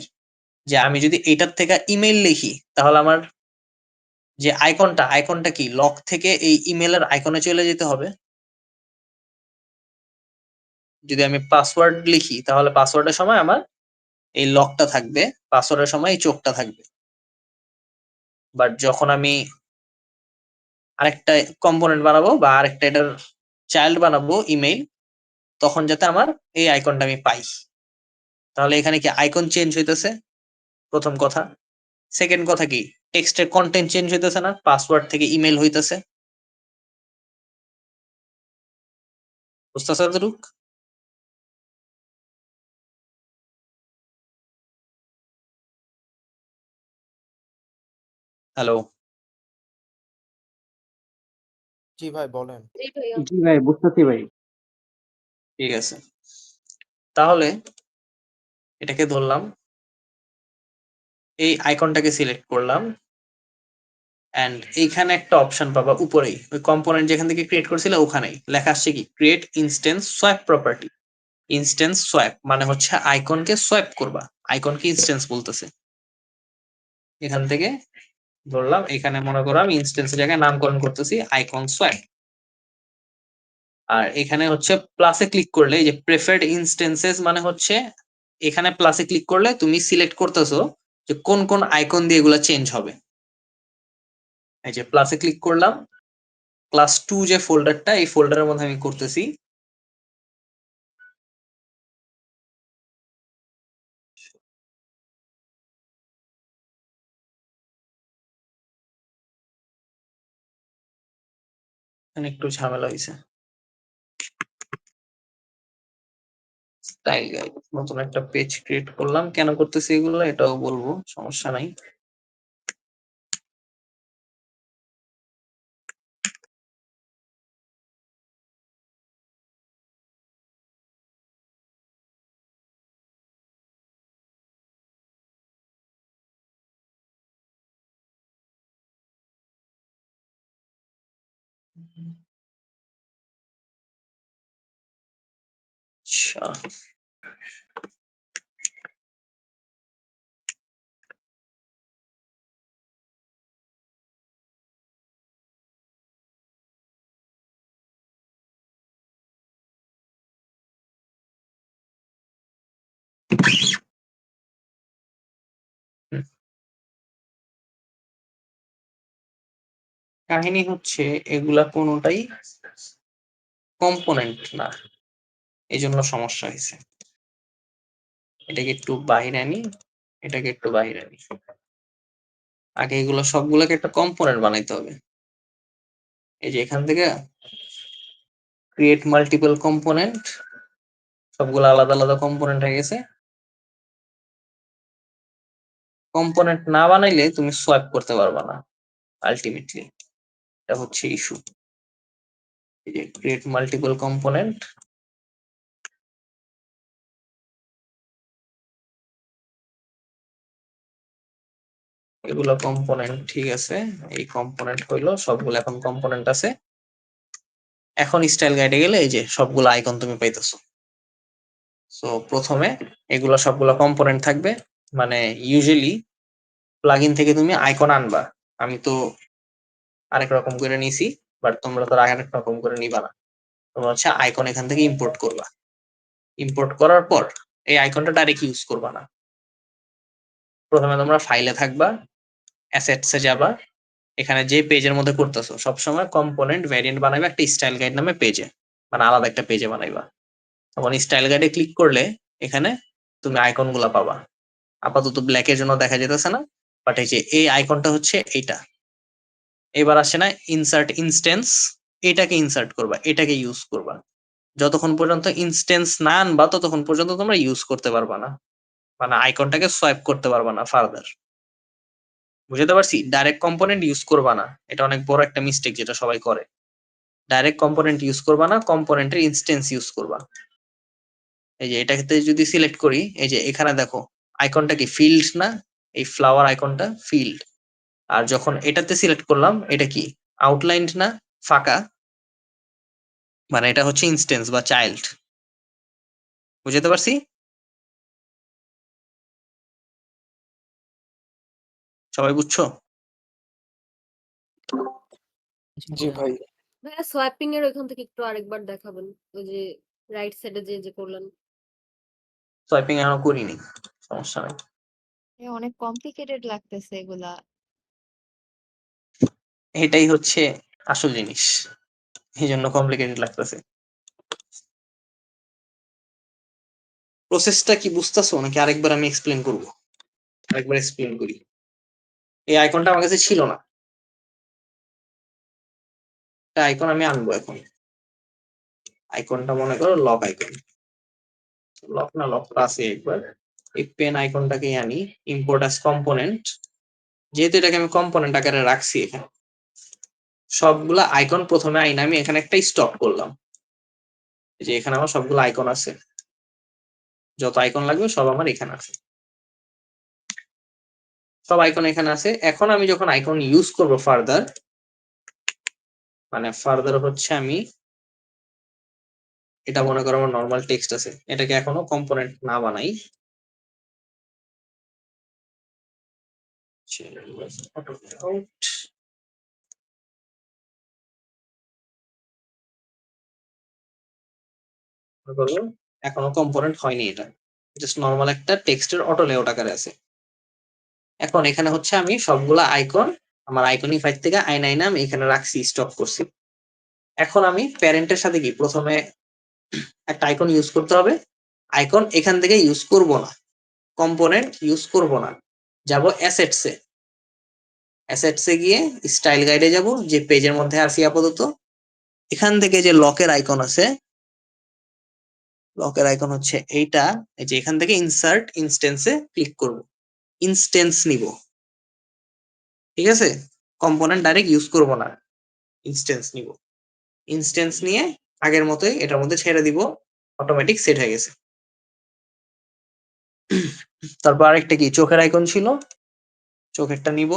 যে আমি যদি এটার থেকে ইমেল লিখি, তাহলে আমার যে আইকনটা কি লক থেকে এই ইমেলের আইকনে চলে যেতে হবে। যদি আমি পাসওয়ার্ড লিখি, তাহলে পাসওয়ার্ডের সময় আমার এই লকটা থাকবে, পাসওয়ার্ডের সময় এই চোখটা থাকবে। বাট যখন আমি আরেকটা কম্পোনেন্ট বানাবো বা আরেকটা এটার চাইল্ড বানাবো ইমেইল, তখন যাতে আমার এই আইকনটা আমি পাই। তাহলে এখানে কি আইকন চেঞ্জ হইতেছে, প্রথম কথা। সেকেন্ড কথা কি, টেক্সটের কন্টেন্ট চেঞ্জ হইতেছে না, পাসওয়ার্ড থেকে ইমেল হইতেছে। বুঝতেছ এতটুক? হ্যালো? জি ভাই বলেন। জি ভাইয়া। জি ভাই বুঝতেছি ভাই। ঠিক আছে, তাহলে এটাকে ধরলাম, এই আইকনটাকে সিলেক্ট করলাম, এন্ড এইখানে একটা অপশন পাবা উপরেই, ওই কম্পোনেন্ট যেখান থেকে ক্রিয়েট করছিলে ওখানেই লেখা আসছে কি, create instance swap property. Instance swap মানে হচ্ছে আইকনকে সোয়াপ করবা, আইকনকে ইনস্ট্যান্স বলতেছে। এখান থেকে ধরলাম, এখানে মনে করো আমি ইনস্ট্যান্সের জায়গায় নামকরণ করতেছি আইকন সোয়াপ। আর এখানে হচ্ছে প্লাসে ক্লিক করলে, এই যে প্রেফার্ড ইনস্ট্যান্সেস মানে হচ্ছে, এখানে প্লাসে ক্লিক করলে তুমি সিলেক্ট করতেছো যে কোন কোন আইকন দিয়ে এগুলা চেঞ্জ হবে। এই যে প্লাসে ক্লিক করলাম, ক্লাস 2 যে ফোল্ডারটা, এই ফোল্ডারের মধ্যে আমি করতেছি একটু ঝামেলা হয়েছে। স্টাইল গাইড, নতুন একটা পেজ ক্রিয়েট করলাম, কেন করতেছি এগুলো এটাও বলবো, সমস্যা নাই। আচ্ছা, কাহিনী হচ্ছে এগুলা কোনোটাই কম্পোনেন্ট না, এই জন্য সমস্যা হয়েছে। এটাকে একটু বাহিরে আনি, এটাকে একটু বাহিরে আনি। আগে এগুলো সবগুলোকে একটা কম্পোনেন্ট বানাইতে হবে। এই যে এখান থেকে ক্রিয়েট মাল্টিপল কম্পোনেন্ট, সবগুলো আলাদা আলাদা কম্পোনেন্ট হয়ে গেছে। কম্পোনেন্ট না বানাইলে তুমি সোয়াপ করতে পারবা না আলটিমেটলি, এটা হচ্ছে ইস্যু। এই যে ক্রিয়েট মাল্টিপল কম্পোনেন্ট, এগুলো কম্পোনেন্ট ঠিক আছে, এই কম্পোনেন্ট হইলো সবগুলো এখন কম্পোনেন্ট আছে। এখন স্টাইল গাইডে গেলে এই যে সবগুলো আইকন তুমি পাইতেছো। সো প্রথমে এগুলো সবগুলো কম্পোনেন্ট থাকবে, মানে ইউজুয়ালি প্লাগইন থেকে তুমি আইকন আনবা, আমি তো আরেক রকম করে নিছি, বাট তোমরা তো আরেক রকম করে নিবা না। তোমরা হচ্ছে আইকন এখান থেকে ইম্পোর্ট করবা। ইম্পোর্ট করার পর এই আইকনটা ডাইরেক্ট ইউজ করবা না। প্রথমে তোমরা ফাইলে থাকবা, অ্যাসেটসে যাবা, এখানে যে পেজের মধ্যে করতেছো সবসময় কম্পোনেন্ট ভ্যারিয়েন্ট বানাইবা একটা স্টাইল গাইড নামে পেজে, মানে আলাদা একটা পেজে বানাইবা। তখন স্টাইল গাইডে ক্লিক করলে এখানে তুমি আইকন গুলা পাবা। আপাতত ব্ল্যাকের জন্য দেখা যেতেছে না, বাট এই যে এই আইকনটা হচ্ছে এইটা। এবার আসে না ইনসার্ট ইনস্টেন্স, এটাকে ইনসার্ট করবা, এটাকে ইউজ করবা। যতক্ষণ পর্যন্ত ইনস্টেন্স না আনবা ততক্ষণ পর্যন্ত তোমরা ইউজ করতে পারবা না, মানে আইকনটাকে সোয়াইপ করতে পারবা না ফার্দার। বুঝতে পারছি? ডাইরেক্ট কম্পোনেন্ট ইউজ করবা না, এটা অনেক বড় একটা মিস্টেক যেটা সবাই করে। ডাইরেক্ট কম্পোনেন্ট ইউজ করবা না, কম্পোনেন্টের ইনস্টেন্স ইউজ করবা। এই যে এটাতে যদি সিলেক্ট করি, এই যে এখানে দেখো আইকনটা কি ফিল্ড না, এই ফ্লাওয়ার আইকনটা ফিল্ড। আর যখন এটাতে সিলেক্ট করলাম, এটা কি আউটলাইন্ড না, ফাঁকা, মানে এটা হচ্ছে ইনস্টেন্স বা চাইল্ড। বুঝতে পারছি? সবাই বুঝছো? জি ভাই। ভাইয়া সোয়াপিং এর ওইখান থেকে একটু আরেকবার দেখাবেন, ওই যে রাইট সাইডে যে করলেন। সোয়াইপিং এখনো করিনি, সমস্যা নাই। অনেক কমপ্লিকেটেড লাগতেছে এগুলা। এটাই হচ্ছে আসল জিনিস, এই জন্য কমপ্লিকেটেড লাগতেছে। প্রসেসটা কি বুঝতেছো নাকি আরেকবার আমি এক্সপ্লেন করব? আরেকবার এক্সপ্লেন করি। এই আইকনটা আমার কাছে ছিল না, একটা আইকন আমি আনবো এখন। আইকনটা মনে করো লক আইকন, লক না লকটা আছে একবার। এই পেন আইকনটাকে আনি, ইম্পোর্ট অ্যাজ কম্পোনেন্ট। যেহেতু এটাকে আমি কম্পোনেন্ট আকারে রাখছি, এখানে সবগুলা আইকন প্রথমে আইনা আমি এখানে একটা স্টপ করলাম। এই যে এখানে আমার সবগুলো আইকন আছে, যত আইকন লাগবে সব আমার এখানে আছে, সব আইকন এখানে আছে। এখন আমি যখন আইকন ইউজ করব ফার্দার, মানে ফার্দার হচ্ছে আমি এটা মনে করো আমার নর্মাল টেক্সট আছে, এটাকে এখনো কম্পোনেন্ট না বানাই, এখনো কম্পোনেন্ট হয়নি, এটা জাস্ট নর্মাল একটা টেক্সটের অটো লেআউট আকারে আছে। এখন এখানে হচ্ছে আমি সবগুলা আইকন আমার আইকনিফাই থেকে আইনা আমি এখানে রাখছি, স্টপ করছি। এখন আমি প্যারেন্টের সাথে কি প্রথমে একটা আইকন ইউজ করতে হবে। আইকন এখান থেকে ইউজ করব না, কম্পোনেন্ট ইউজ করব না, যাব অ্যাসেটসে। অ্যাসেটসে গিয়ে স্টাইল গাইডে যাব, যে পেজের মধ্যে আছি আপাতত। এখান থেকে যে লকের আইকন আছে, লকের আইকন হচ্ছে এইটা। এই যে এখান থেকে ইনসার্ট ইনস্টেন্সে ক্লিক করব, ইনস্টেন্স নিব। ঠিক আছে? কম্পোনেন্ট ডাইরেক্ট ইউজ করব না, ইনস্টেন্স নিব। ইনস্টেন্স নিয়ে আগের মতোই এটার মধ্যে ছেড়ে দিব, অটোমেটিক সেট হয়ে গেছে। তারপর আরেকটা কি চোখের আইকন ছিল, চোখেরটা নিব,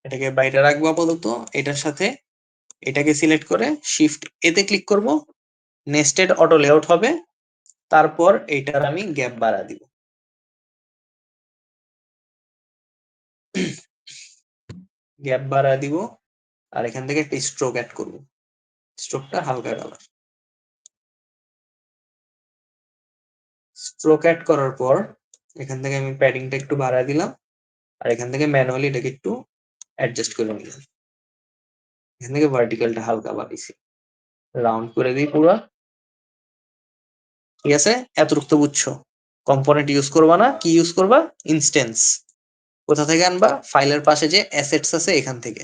এটাকে বাইরে রাখবো আপাতত। এটার সাথে এটাকে সিলেক্ট করে শিফট এতে ক্লিক করব, নেস্টেড অটো লেআউট হবে। তারপর এইটার আমি গ্যাপ বাড়া দিব, গ্যাপ বাড়া দিব। আর এখান থেকে একটা স্ট্রোক অ্যাড করব, স্ট্রোকটা হালকা কালার। স্ট্রোক অ্যাড করার পর এখান থেকে আমি প্যাডিংটা একটু বাড়ায় দিলাম, আর এখান থেকে ম্যানুয়ালি এটাকে একটু অ্যাডজাস্ট করে নিলাম। এখান থেকে ভার্টিক্যালটা হালকা বাড়িয়েছি, রাউন্ড করে দিই পুরো। ঠিক আছে, এতটুকু তো বুঝছো। কম্পোনেন্ট ইউজ করবা না, কি ইউজ করবা? ইনস্ট্যান্স। কোথা থেকে আনবা? ফাইলের পাশে যে অ্যাসেটস আছে এখান থেকে।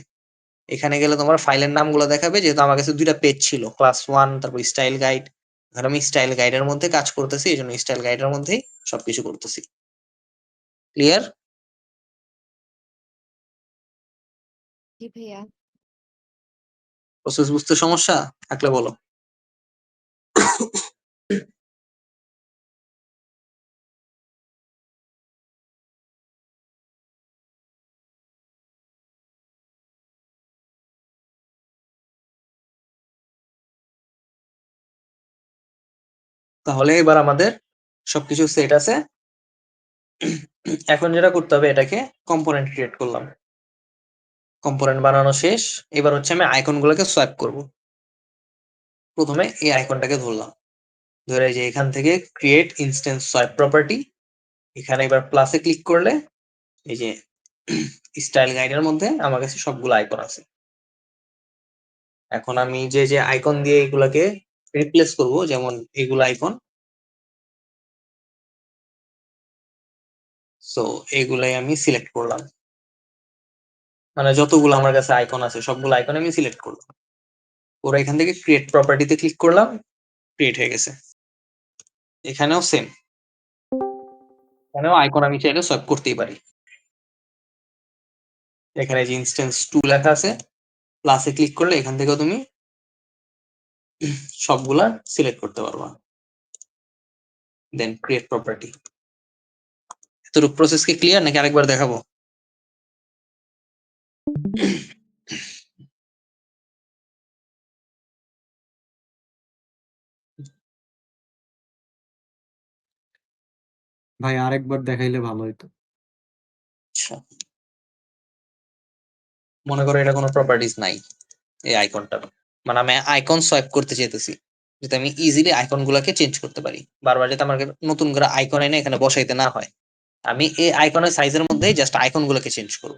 এখানে গেলে তোমার ফাইলের নামগুলো দেখাবে, যেহেতু আমার কাছে দুইটা পেজ ছিল, ক্লাস 1 তারপর স্টাইল গাইড। এখন আমি স্টাইল গাইডের মধ্যে কাজ করতেছি, এই জন্য স্টাইল গাইডের মধ্যেই সবকিছু করতেছি। ক্লিয়ার? জি ভাইয়া। প্রসেস বুঝতে সমস্যা থাকলে বলো। তাহলে এবার আমাদের সবকিছু সেট আছে। এখন যেটা করতে হবে, এটাকে কম্পোনেন্ট ক্রিয়েট করলাম, কম্পোনেন্ট বানানো শেষ। এবার হচ্ছে আমি আইকন গুলোকে সোয়াইপ করব। প্রথমে এই আইকনটাকে ধরলাম, ধরে যে এখান থেকে ক্রিয়েট ইনস্ট্যান্স সোয়াইপ প্রপার্টি, এখানে এবার প্লাসে ক্লিক করলে এই যে স্টাইল গাইডের মধ্যে আমার কাছে সবগুলো আইকন আছে। এখন আমি যে যে আইকন দিয়ে এগুলাকে রিপ্লেস করব, যেমন এগুলো আইকন, সো এগুলাই আমি সিলেক্ট করলাম। মানে যতগুলো আমার কাছে আইকন আছে সবগুলো আইকন আমি সিলেক্ট করলাম। ওরা এখান থেকে ক্রিয়েট প্রপার্টিতে ক্লিক করলাম, ক্রিয়েট হয়ে গেছে। এখানেও সেম, এখানেও আইকন আমি চাইলে সোয়াইপ করতেই পারি। এখানে যে ইনস্ট্যান্স 2 লেখা আছে, প্লাসে ক্লিক করলে এখান থেকেও তুমি সবগুলা সিলেক্ট করতে পারবা। দেন ক্রিয়েট প্রপার্টি। এতটুকু প্রসেস কি ক্লিয়ার নাকি আরেকবার দেখাবো? ভাই আরেকবার দেখাইলে ভালো হতো। আচ্ছা, মনে করো এটা কোনো প্রপার্টিজ নাই এই আইকনটা, মানে আমি আইকন সোয়াইপ করতে চাইতেছি, যাতে আমি ইজিলি আইকন গুলাকে চেঞ্জ করতে পারি, বারবার যাতে আমার নতুন করে আইকন এনে এখানে বসাইতে না হয়। আমি এই আইকনের সাইজের মধ্যেই জাস্ট আইকন গুলোকে চেঞ্জ করব।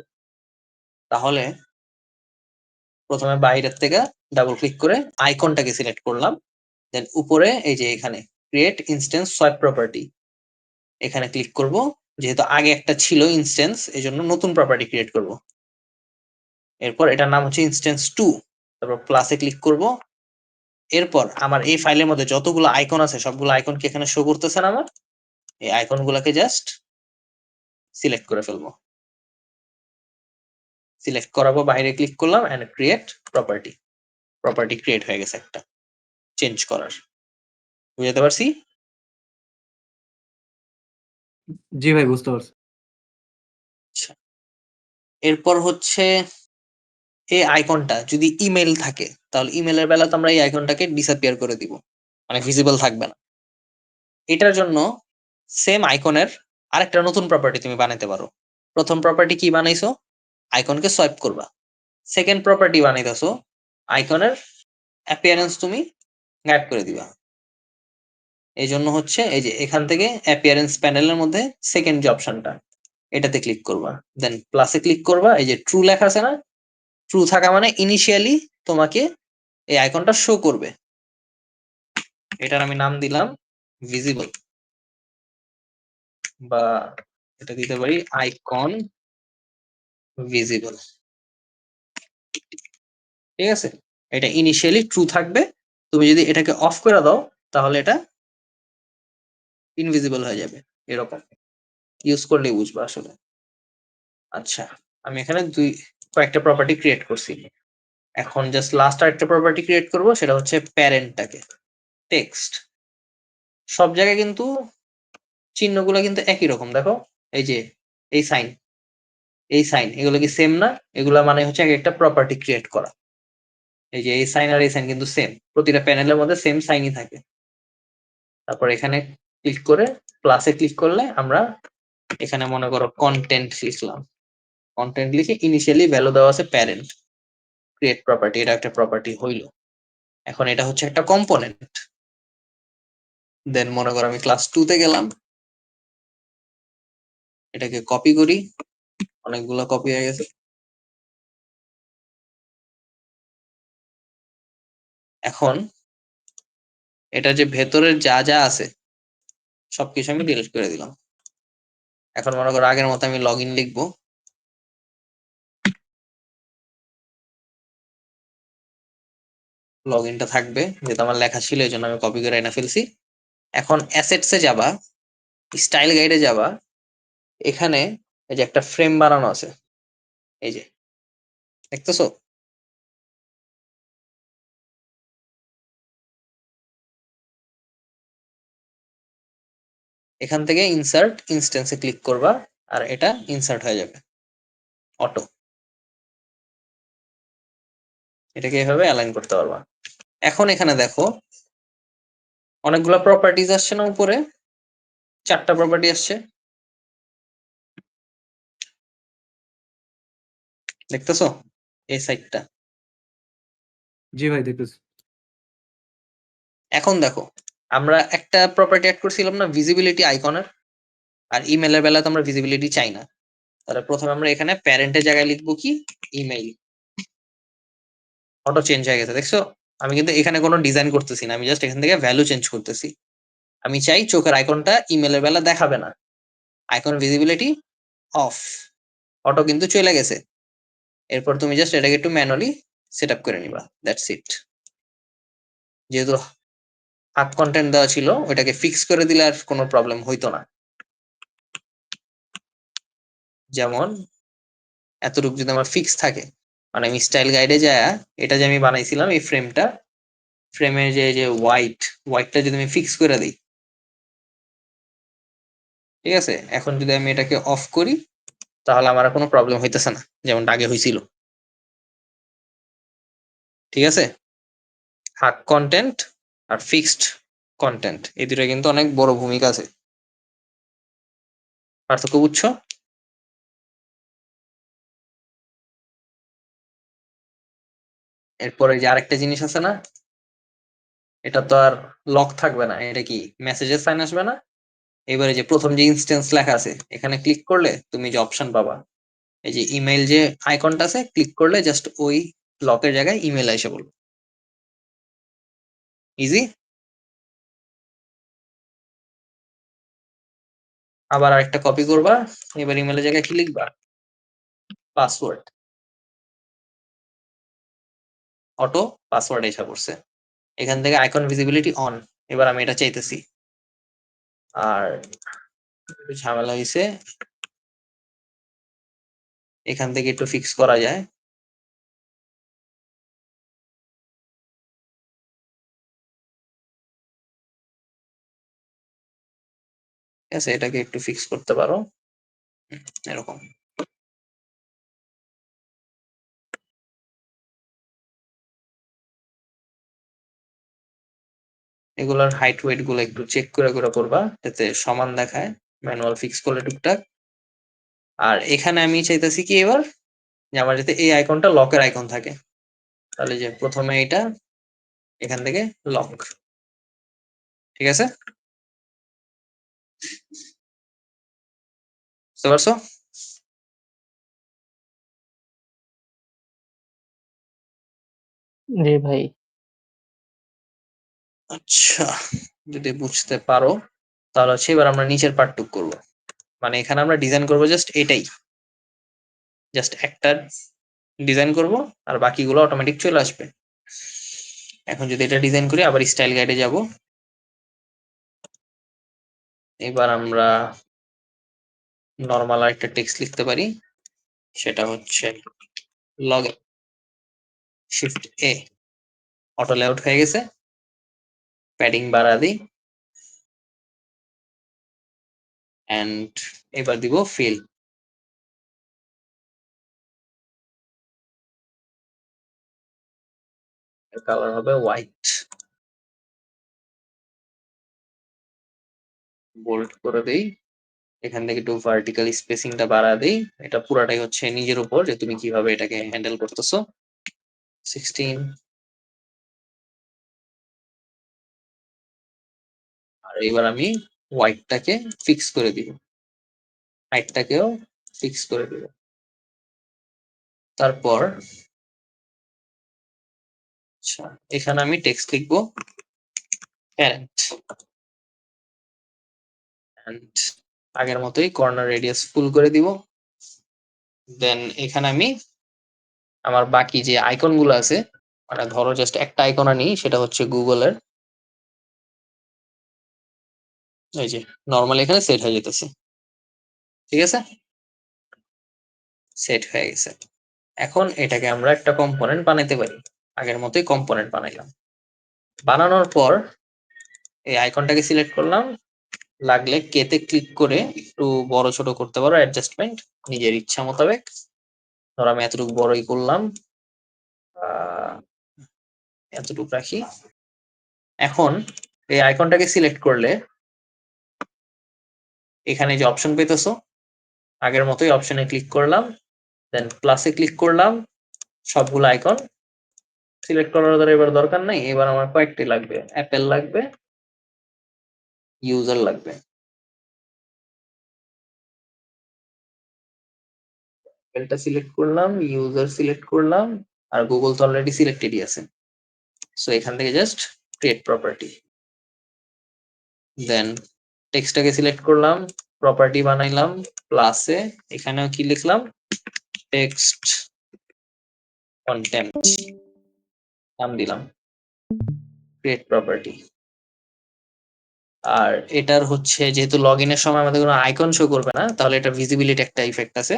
তাহলে প্রথমে বাইরের থেকে ডাবল ক্লিক করে আইকনটাকে সিলেক্ট করলাম, দেন উপরে এই যে এখানে ক্রিয়েট ইনস্ট্যান্স সোয়াইপ প্রপার্টি, এখানে ক্লিক করব। যেহেতু আগে একটা ছিল ইনস্ট্যান্স, এই জন্য নতুন প্রপার্টি ক্রিয়েট করব। এরপর এটার নাম হচ্ছে ইনস্ট্যান্স 2, তারপর প্লাসে ক্লিক করব। এরপর আমার এই ফাইলের মধ্যে যতগুলো আইকন আছে সবগুলো আইকন কি এখানে শো করতেছে না? আমার এই আইকন গুলাকে জাস্ট সিলেক্ট করে ফেলবো। সিলেক্ট করাবো, বাইরে ক্লিক করলাম and create property. Property create হয়ে গেছে একটা চেঞ্জ করার। বুঝতে পারছি? জি ভাই বুঝতে পারছি। আচ্ছা, এরপর হচ্ছে এই আইকনটা যদি ইমেল থাকে, তাহলে ইমেলের বেলা তো আমরা এই আইকনটাকে ডিসঅ্যাপিয়ার করে দিব, মানে ভিজিবল থাকবে না। এটার জন্য সেম আইকনের আরেকটা নতুন প্রপার্টি তুমি বানাইতে পারো। প্রথম প্রপার্টি কি বানাইছো? আইকনকে সোয়াইপ করবা। সেকেন্ড প্রপার্টি বানাইতেছো, আইকনের অ্যাপিয়ারেন্স তুমি গায়েব করে দিবা। এই জন্য হচ্ছে এই যে এখান থেকে অ্যাপিয়ারেন্স প্যানেলের মধ্যে সেকেন্ড যে অপশনটা, এটাতে ক্লিক করবা, দেন প্লাসে ক্লিক করবা। এই যে ট্রু লেখা আছে না, ট্রু থাকা মানে ইনিশিয়ালি তোমাকে এই আইকনটা শো করবে। এটার আমি নাম দিলাম ভিজিবল, বা এটা দিতে পারি আইকন ভিজিবল। ঠিক আছে, এটা ইনিশিয়ালি ট্রু থাকবে। তুমি যদি এটাকে অফ করে দাও তাহলে এটা ইনভিজিবল হয়ে যাবে। এরকম ইউজ করলেই বুঝবা আসলে। আচ্ছা, আমি এখানে কয়েকটা প্রপার্টি ক্রিয়েট করছি। এখন জাস্ট লাস্ট আরেকটা প্রপার্টি ক্রিয়েট করব, সেটা হচ্ছে প্যারেন্টটাকে টেক্সট। সব জায়গায় কিন্তু চিহ্নগুলো কিন্তু একই রকম, দেখো এই যে এই সাইন, এই সাইন, এগুলো কি সেম না? এগুলা মানে হচ্ছে এক একটা প্রপার্টি ক্রিয়েট করা। এই যে এই সাইন আর এই সাইন কিন্তু সেম, প্রতিটা প্যানেলের মধ্যে সেম সাইনই থাকে। তারপর এখানে ক্লিক করে প্লাসে ক্লিক করলে আমরা এখানে মনে করো কন্টেন্ট লিখলাম। কন্টেন্ট লিখে ইনিশিয়ালি ভ্যালু দেওয়া আছে প্যারেন্ট, ক্রিয়েট প্রপার্টি, এটা একটা প্রপার্টি হইলো। এখন এটা হচ্ছে একটা কম্পোনেন্ট। দেন মনে করো আমি ক্লাস 2 তে গেলাম, এটাকে কপি করি, অনেকগুলো কপি হয়ে গেছে। এখন এটা যে ভেতরের যা যা আছে সবকিছু আমি ডিলিট করে দিলাম। এখন মনে করো আগের মতো আমি লগ ইন লিখবো, লগ ইনটা থাকবে যেহেতু আমার লেখা ছিল এই জন্য আমি কপি করে এনে ফেলছি। এখন অ্যাসেটসে যাবা, স্টাইল গাইডে যাবা, এখানে এই যে একটা ফ্রেম বানানো আছে, এই যে দেখতেছো, এখান থেকে ইনসার্ট ইনস্ট্যান্সে ক্লিক করবা আর এটা ইনসার্ট হয়ে যাবে অটো। এটাকে এভাবে অ্যালাইন করতে পারবা। এখন এখানে দেখো অনেকগুলো প্রপার্টিজ আসছে না উপরে, 4টা প্রপার্টি আসছে, দেখতেছো এই সাইডটা। জি ভাই দেখতেছি। এখন দেখো আমরা একটা প্রপার্টি অ্যাড করছিলাম না ভিজিবিলিটি আইকনের, আর ইমেলের বেলা তো আমরা ভিজিবিলিটি চাই না। তাহলে প্রথমে আমরা এখানে প্যারেন্টের জায়গায় লিখবো কি ইমেইল, অটো চেঞ্জ হয়ে গেছে দেখছো। আমি কিন্তু এখানে কোনো ডিজাইন করতেছি না, আমি জাস্ট এখান থেকে ভ্যালু চেঞ্জ করতেছি। আমি চাই চোখের আইকনটা ইমেলের বেলা দেখাবে না, আইকন ভিজিবিলিটি অফ, অটো কিন্তু চলে গেছে। এরপর তুমি জাস্ট এটাকে একটু ম্যানুয়ালি সেট আপ করে নিবা, দ্যাটস ইট। যেহেতু হাফ কন্টেন্ট দেওয়া ছিল ওইটাকে ফিক্স করে দিলে আর কোনো প্রবলেম হইতো না। যেমন এতটুকু যদি আমার ফিক্স থাকে, মানে আমি স্টাইল গাইডে যায় এটা যে আমি বানাইছিলাম এই ফ্রেমটা, ফ্রেমের যে যে হোয়াইটটা যদি আমি ফিক্স করে দিই, ঠিক আছে, এখন যদি আমি এটাকে অফ করি তাহলে আমার আর কোনো প্রবলেম হইতেছে না যেমনটা আগে হয়েছিল। ঠিক আছে, হাক কন্টেন্ট আর ফিক্সড কন্টেন্ট এই দুটো কিন্তু অনেক বড় ভূমিকা আছে, পার্থক্য বুঝছো? এরপরে যে আরেকটা জিনিস আছে না, এটা তো আর লক থাকবে না, এটা কি মেসেজের সাইন আসবে না। এবারে যে প্রথম যে ইনস্ট্যান্স লেখা আছে এখানে ক্লিক করলে তুমি যে অপশন পাবা, এই যে ইমেইল যে আইকনটা আছে, ক্লিক করলে জাস্ট ওই লকের জায়গায় ইমেল এসে বলবে, ইজি। আবার আরেকটা কপি করবা, এবার ইমেলের জায়গায় কি লিখবা, পাসওয়ার্ড, অটো পাসওয়ার্ড এসে পড়ছে। এখান থেকে আইকন ভিজিবিলিটি অন, এবার আমি এটা চাইতেছি। আর একটু ঝামেলা হয়েছে, এখান থেকে একটু ফিক্স করা যায়। ঠিক আছে, এটাকে একটু ফিক্স করতে পারো এরকম। এগুলার হাইট ওয়েট গুলো একটু চেক করে করে করবা যাতে সমান দেখায়, ম্যানুয়াল ফিক্স করলে টুকটাক। আর এখানে আমি চাইতেছি কি এবার যে আমার যাতে এই আইকনটা লকের আইকন থাকে, তাহলে যে প্রথমে এটা এখান থেকে লক, ঠিক আছে, বুঝতে পারছো? জি ভাই। আচ্ছা, যদি বুঝতে পারো তাহলে হচ্ছে এবার আমরা নিচের পার্টটুক করবো, মানে এখানে আমরা ডিজাইন করবো জাস্ট এটাই, জাস্ট একটা ডিজাইন করব আর বাকিগুলো অটোমেটিক চলে আসবে। এখন যদি এটা ডিজাইন করি, আবার স্টাইল গাইডে যাব, এবার আমরা নর্মাল একটা টেক্সট লিখতে পারি, সেটা হচ্ছে লগ শিফট এ, অটো লেআউট হয়ে গেছে। প্যাডিং বাড়া দিই এন্ড এবার দিব ফিল, কালার হবে হোয়াইট, বোল্ড করে দেই, এখান থেকে একটু ভার্টিক্যাল স্পেসিংটা বাড়া দেই। এটা পুরাটাই হচ্ছে নিজের উপর যে তুমি কিভাবে এটাকে হ্যান্ডেল করতেছো। 16, আর এবার আমি হোয়াইটটাকে ফিক্স করে দিব, হাইটটাকেও ফিক্স করে দিব। তারপর আচ্ছা, এখানে আমি টেক্সট লিখবো প্যারেন্ট এন্ড আগের মতোই কর্নার রেডিয়াস ফুল করে দিব। দেন এখানে আমি আমার বাকি যে আইকন গুলো আছে, মানে ধরো জাস্ট একটা আইকন আনি, সেটা হচ্ছে গুগলের, এই যে নর্মালি এখানে সেট হয়ে যেতেছে। ঠিক আছে, সেট হয়ে গেছে। এখন এটাকে আমরা একটা কম্পোনেন্ট বানাইতে পারি। আগের মতোই কম্পোনেন্ট বানাইলাম। বানানোর পর এই আইকনটাকে সিলেক্ট করলাম, লাগলে কেতে ক্লিক করে একটু বড় ছোট করতে পারো, অ্যাডজাস্টমেন্ট নিজের ইচ্ছা মোতাবেক। ধর আমি এতটুকু বড়ই করলাম, এতটুকু রাখি। এখন এই আইকনটাকে সিলেক্ট করলে এখানে যে অপশন পেতেছো, আগের মতোই অপশনে ক্লিক করলাম, দেন প্লাসে ক্লিক করলাম। সবগুলো আইকন সিলেক্ট করার এবার দরকার নাই, এবার আমার কয়েকটি লাগবে। অ্যাপেল লাগবে, ইউজার লাগবে। অ্যাপেলটা সিলেক্ট করলাম, ইউজার সিলেক্ট করলাম, আর গুগল তো অলরেডি সিলেক্টেডই আছে। সো এখান থেকে জাস্ট ক্রিয়েট প্রপার্টি, দেন টেক্সটটাকে সিলেক্ট করলাম, প্রপার্টি বানাইলাম, প্লাসে এখানেও কি লিখলাম, টেক্সট কন্টেন্ট নাম দিলাম, ক্রিয়েট প্রপার্টি। আর এটার হচ্ছে যেহেতু লগ ইনের সময় আমাদের কোনো আইকন শো করবে না, তাহলে এটা ভিজিবিলিটি একটা ইফেক্ট আছে।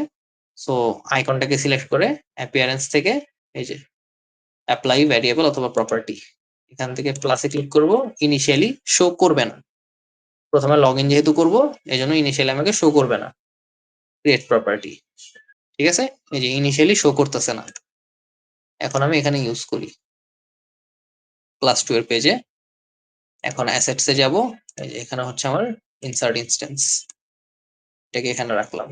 সো আইকনটাকে সিলেক্ট করে অ্যাপিয়ারেন্স থেকে এই যে অ্যাপ্লাই ভ্যারিয়েবল অথবা প্রপার্টি, এখান থেকে প্লাসে ক্লিক করব। ইনিশিয়ালি শো করবে না, প্রথমে লগ ইন যেহেতু করবো এই জন্য ইনিশিয়ালি আমাকে শো করবে না। ক্রিয়েট প্রপার্টি, ঠিক আছে, এই যে ইনিশিয়ালি শো করতেছে না। এখন আমি এখানে ইউজ করি ক্লাস 2 এর পেজে। এখন অ্যাসেটসে যাব, এই যে এখানে হচ্ছে আমার ইনসার্ট ইনস্ট্যান্স, এটাকে এখানে রাখলাম।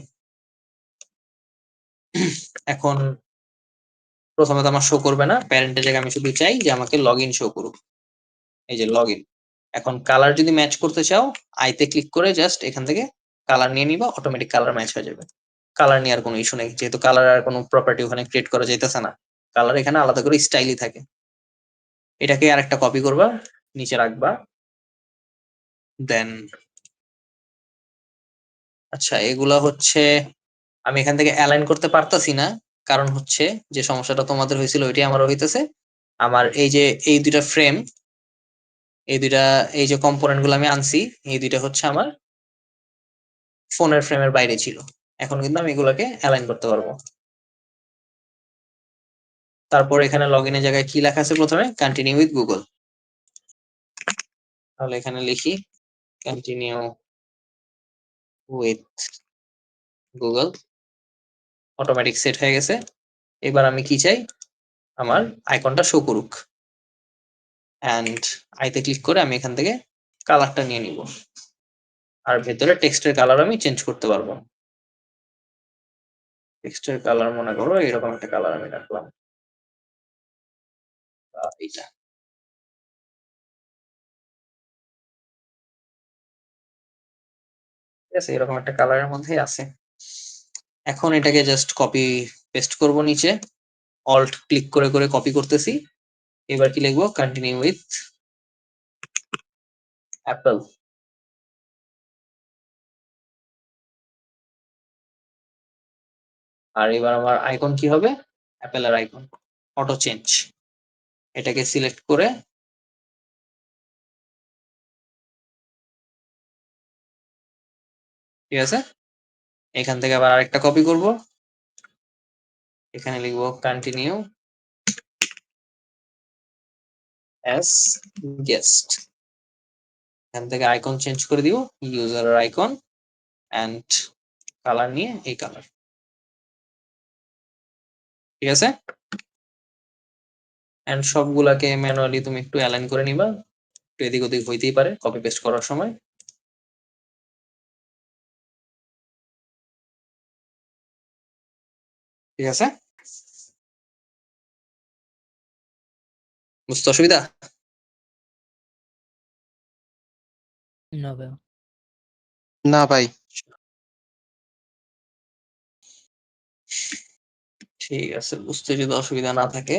এখন প্রথমে তো আমার শো করবে না, প্যারেন্টের জায়গায় আমি শুধু চাই যে আমাকে লগ ইন শো করুক, এই যে লগ ইন। এখন কালার যদি ম্যাচ করতে চাও, আইতে ক্লিক করে জাস্ট এখান থেকে কালার নিয়ে নিবা, অটোমেটিক কালার ম্যাচ হয়ে যাবে। কালার নিয়ে আর কোনো ইস্যু নেই, যেহেতু কালার আর কোনো প্রপার্টি ওখানে ক্রিয়েট করা যাইতেছে না, কালার এখানে আলাদা করে স্টাইলই থাকে। এটাকে আরেকটা কপি করবা, নিচে রাখবা, দেন আচ্ছা এগুলা হচ্ছে আমি এখান থেকে অ্যালাইন করতে পারতাছি না, কারণ হচ্ছে যে সমস্যাটা তোমাদের হয়েছিল ওইটাই আমারও হইতেছে। আমার এই যে এই দুইটা ফ্রেম, এই দুইটা, এই যে কম্পোনেন্ট গুলো আমি আনছি, এই দুইটা হচ্ছে আমার ফোনের ফ্রেমের বাইরে ছিল। এখন কিন্তু আমি এগুলোকে অ্যালাইন করতে পারবো। তারপর এখানে লগ ইনের জায়গায় কি লেখা আছে, প্রথমে কন্টিনিউ উইথ গুগল, তাহলে এখানে লিখি continue with Google, automatic set হয়ে গেছে। এবার আমি কি চাই, আমার আইকনটা শো করুক, এন্ড আইতে ক্লিক করে আমি এখান থেকে কালারটা নিয়ে নিব, আর ভেতরে টেক্সটের কালার আমি চেঞ্জ করতে পারবো। টেক্সটের কালার মনে করো এরকম একটা কালার আমি রাখলাম, এইটা। ঠিক আছে, এরকম একটা কালারের মধ্যে আছে। এখন এটাকে জাস্ট কপি পেস্ট করব নিচে, অল্ট ক্লিক করে করে কপি করতেছি। এবার কি লিখবো, কন্টিনিউ উইথ অ্যাপল। আর এবার আমার আইকন কি হবে, অ্যাপেলের আইকন, অটো চেঞ্জ। এটাকে সিলেক্ট করে ঠিক আছে, এখান থেকে আবার আরেকটা কপি করব, এখানে লিখবো কন্টিনিউ অ্যাজ গেস্ট। এখান থেকে আইকন চেঞ্জ করে দিব, ইউজারের আইকন, এন্ড কালার নিয়ে এই কালার। ঠিক আছে, এন্ড সবগুলাকে ম্যানুয়ালি তুমি একটু অ্যালাইন করে নিবা, একটু এদিক ওদিক হইতেই পারে কপি পেস্ট করার সময়। ঠিক আছে, বুঝতে অসুবিধা? না ভাই। না ভাই। ঠিক আছে, বুঝতে যদি অসুবিধা না থাকে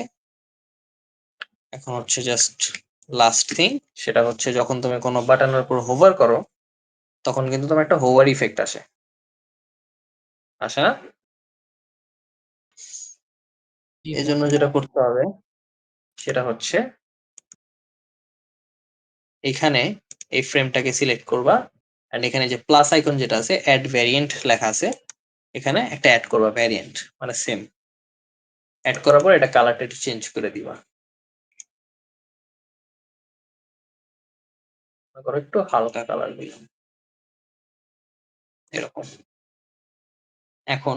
এখন হচ্ছে জাস্ট লাস্ট থিং, সেটা হচ্ছে যখন তুমি কোনো বাটনের উপর হোভার করো তখন কিন্তু তোমার একটা হোভার ইফেক্ট আসে না? জি এই ভাইয়া। জন্য যেটা করতে হবে সেটা হচ্ছে এখানে এই ফ্রেমটাকে সিলেক্ট করবা, এন্ড এখানে যে প্লাস আইকন যেটা আছে অ্যাড ভ্যারিয়েন্ট লেখা আছে, এখানে একটা অ্যাড করবা ভ্যারিয়েন্ট, মানে সেম অ্যাড করার পর এটা কালারটা একটু চেঞ্জ করে দিবা, মনে করো একটু হালকা কালার দিলাম এরকম। এখন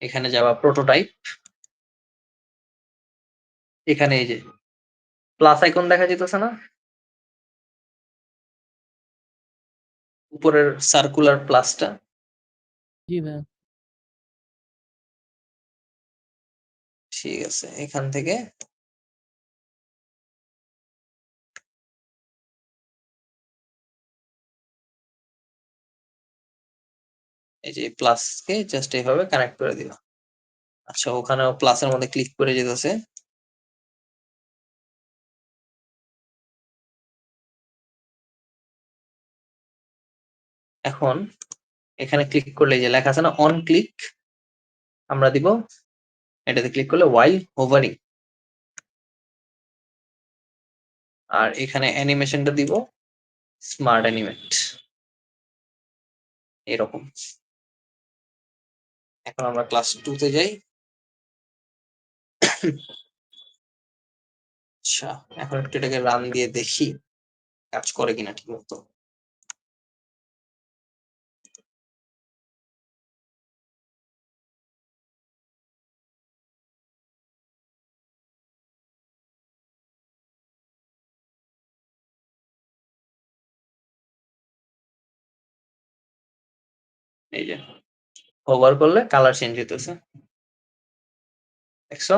এখানে যাবা প্রোটোটাইপ, এখানে এই যে প্লাস আইকন দেখা যেতেছে না, উপরের সার্কুলার প্লাসটা, জি ভাইয়া। ঠিক আছে। এখান থেকে এই যে প্লাসকে জাস্ট এইভাবে কানেক্ট করে দিবা। আচ্ছা, ওখানেও প্লাসের মধ্যে ক্লিক করে যেতেছে, এখন এখানে ক্লিক করলে এই যে লেখা আছে না অন ক্লিক, আমরা দিব এটাতে ক্লিক করলে ওয়াইল হোভারিং, আর এখানে অ্যানিমেশনটা দিব স্মার্ট অ্যানিমেট এরকম। এখন আমরা ক্লাস 2 তে যাই। আচ্ছা, এখন একটু এটাকে রান দিয়ে দেখি কাজ করে কিনা ঠিক মতো। এই যে হোভার করলে কালার চেঞ্জ হইতেছে, দেখছো?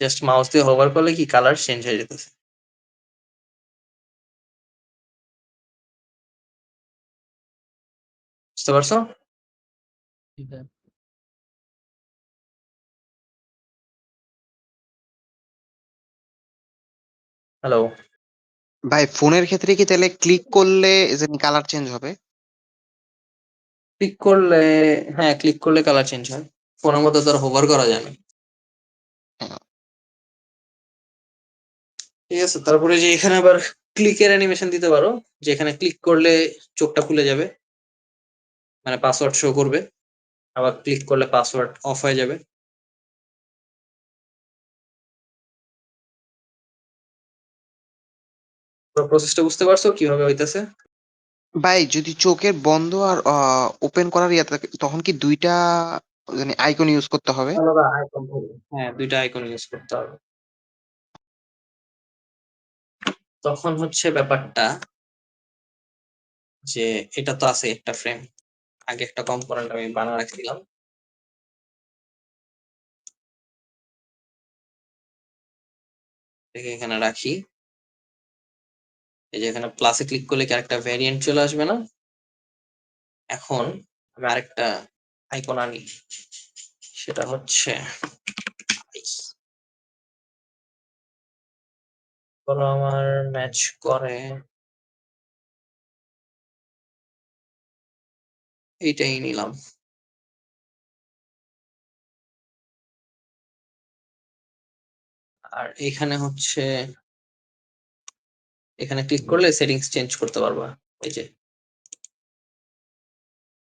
জাস্ট মাউস দিয়ে হোভার করলে কি কালার চেঞ্জ হয়ে যেতেছে। বুঝতে পারছো? জি ভাইয়া। হ্যালো, ভাই ফোনের ক্ষেত্রে কি তাহলে ক্লিক করলে কালার চেঞ্জ হবে? ক্লিক করলে, হ্যাঁ ক্লিক করলে কালার চেঞ্জ হয়, ফোনের মধ্যে তো আর হোভার করা যায় না। হ্যাঁ। ঠিক আছে, তারপরে যে এখানে আবার ক্লিকের অ্যানিমেশন দিতে পারো, যে এখানে ক্লিক করলে চোখটা খুলে যাবে, মানে পাসওয়ার্ড শো করবে, আবার ক্লিক করলে পাসওয়ার্ড অফ হয়ে যাবে। পুরো প্রসেসটা বুঝতে পারছো কিভাবে হইতেছে? ভাই যদি চোখের বন্ধ আর ওপেন করার ইয়ে থাকে তখন কি দুইটা আইকন ইউজ করতে হবে? আলাদা আইকন হবে, হ্যাঁ দুইটা আইকন ইউজ করতে হবে। তখন হচ্ছে ব্যাপারটা যে এটা তো আছে একটা ফ্রেম, আগে একটা কম্পোনেন্ট আমি বানায় রাখছিলাম, এটাকে এখানে রাখি। এই যে এখানে প্লাসে ক্লিক করলে কি আরেকটা ভ্যারিয়েন্ট চলে আসবে না? এখন আমি আরেকটা আইকন আনি, সেটা হচ্ছে বলো আমার ম্যাচ করে, এইটাই নিলাম। আর এখানে হচ্ছে এখানে ক্লিক করলে সেটিংস চেঞ্জ করতে পারবা, এই যে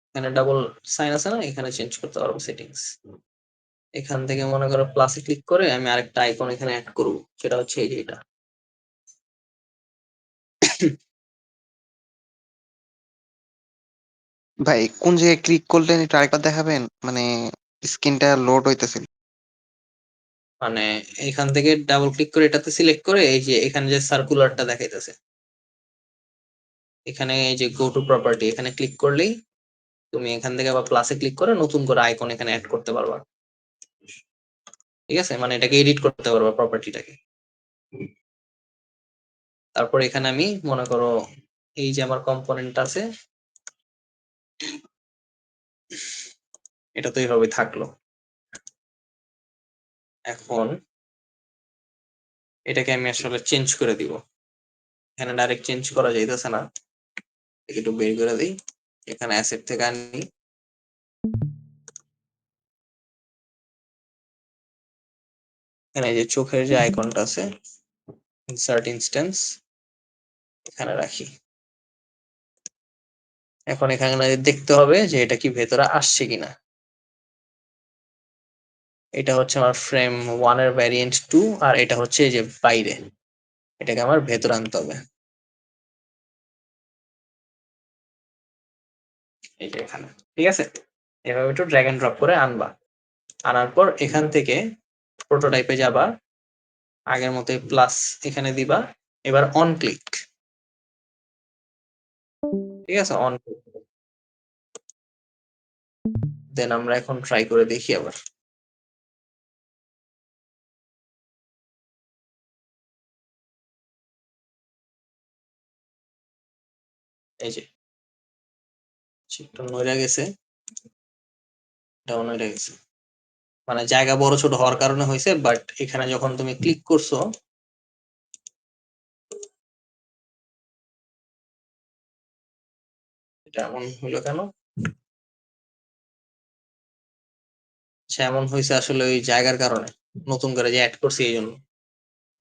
এখানে ডাবল সাইন আছে না, এখানে চেঞ্জ করতে পারবো সেটিংস। এখান থেকে মনে করো প্লাসে ক্লিক করে আমি আরেকটা আইকন এখানে অ্যাড করব, সেটা হচ্ছে এই যে এটা। ভাই কোন জায়গায় ক্লিক করলে একটু আরেকবার দেখাবেন? মানে স্ক্রিনটা লোড হইতেছিল। মানে এখান থেকে ডাবল ক্লিক করে এটাতে সিলেক্ট করে এই যে এখানে যে সার্কুলারটা দেখাইতেছে, এখানে এই যে গো টু প্রপার্টি এখানে ক্লিক করলেই তুমি এখান থেকে আবার প্লাসে ক্লিক করে নতুন করে আইকন এখানে অ্যাড করতে পারবা। ঠিক আছে, মানে এটাকে এডিট করতে পারবা প্রপার্টিটাকে। তারপর এখানে আমি মনে করো এই যে আমার কম্পোনেন্ট আছে, এটা তো এইভাবে থাকলো। এখন এটাকে আমি আসলে চেঞ্জ করে দিব। এখানে ডাইরেক্ট চেঞ্জ করা যাইতেছে না, একটু বের করে দিই, এখানে অ্যাসেট থেকে আনি। এখানে এই যে চোখের যে আইকনটা আছে, ইনসার্ট ইনস্ট্যান্স, এখানে রাখি। এখন এখানে দেখতে হবে যে এটা কি ভেতরে আসছে কিনা। এটা হচ্ছে আমার ফ্রেম 1 এর ভ্যারিয়েন্ট 2, আর এটা হচ্ছে এই যে বাইরে, এটাকে আমার ভেতরে আনতে হবে। এই যে এখানে, ঠিক আছে? এভাবে একটু ড্র্যাগ এন্ড ড্রপ করে আনবা। আনার পর এখান থেকে প্রোটোটাইপে যাবা, আগের মতোই প্লাস এখানে দিবা। এবার অন ক্লিক, ঠিক আছে? অন ক্লিক দেন আমরা এখন ট্রাই করে দেখি আবার। এই যে একটু নড়ে গেছে, এটাও নড়ে গেছে, মানে জায়গা বড় ছোট হওয়ার কারণে হয়েছে। বাট এখানে যখন তুমি ক্লিক করছো, এটা এমন হলো কেন? আচ্ছা, এমন হয়েছে আসলে ওই জায়গার কারণে, নতুন করে যে অ্যাড করছি এই জন্য।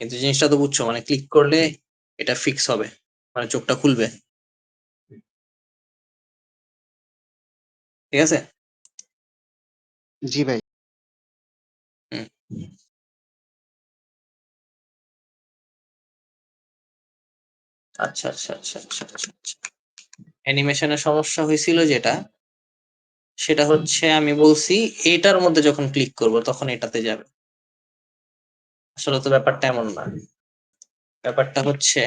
কিন্তু জিনিসটা তো বুঝছো, মানে ক্লিক করলে এটা ফিক্স হবে, মানে চোখটা খুলবে, ঠিক আছে? জি ভাই। হুম। আচ্ছা আচ্ছা আচ্ছা আচ্ছা আচ্ছা আচ্ছা। অ্যানিমেশনের সমস্যা হয়েছিল যেটা, সেটা হচ্ছে আমি বলছি এটার মধ্যে যখন ক্লিক করব তখন এটাতে যাবে। আসলে তো ব্যাপারটা এমন না। ব্যাপারটা হচ্ছে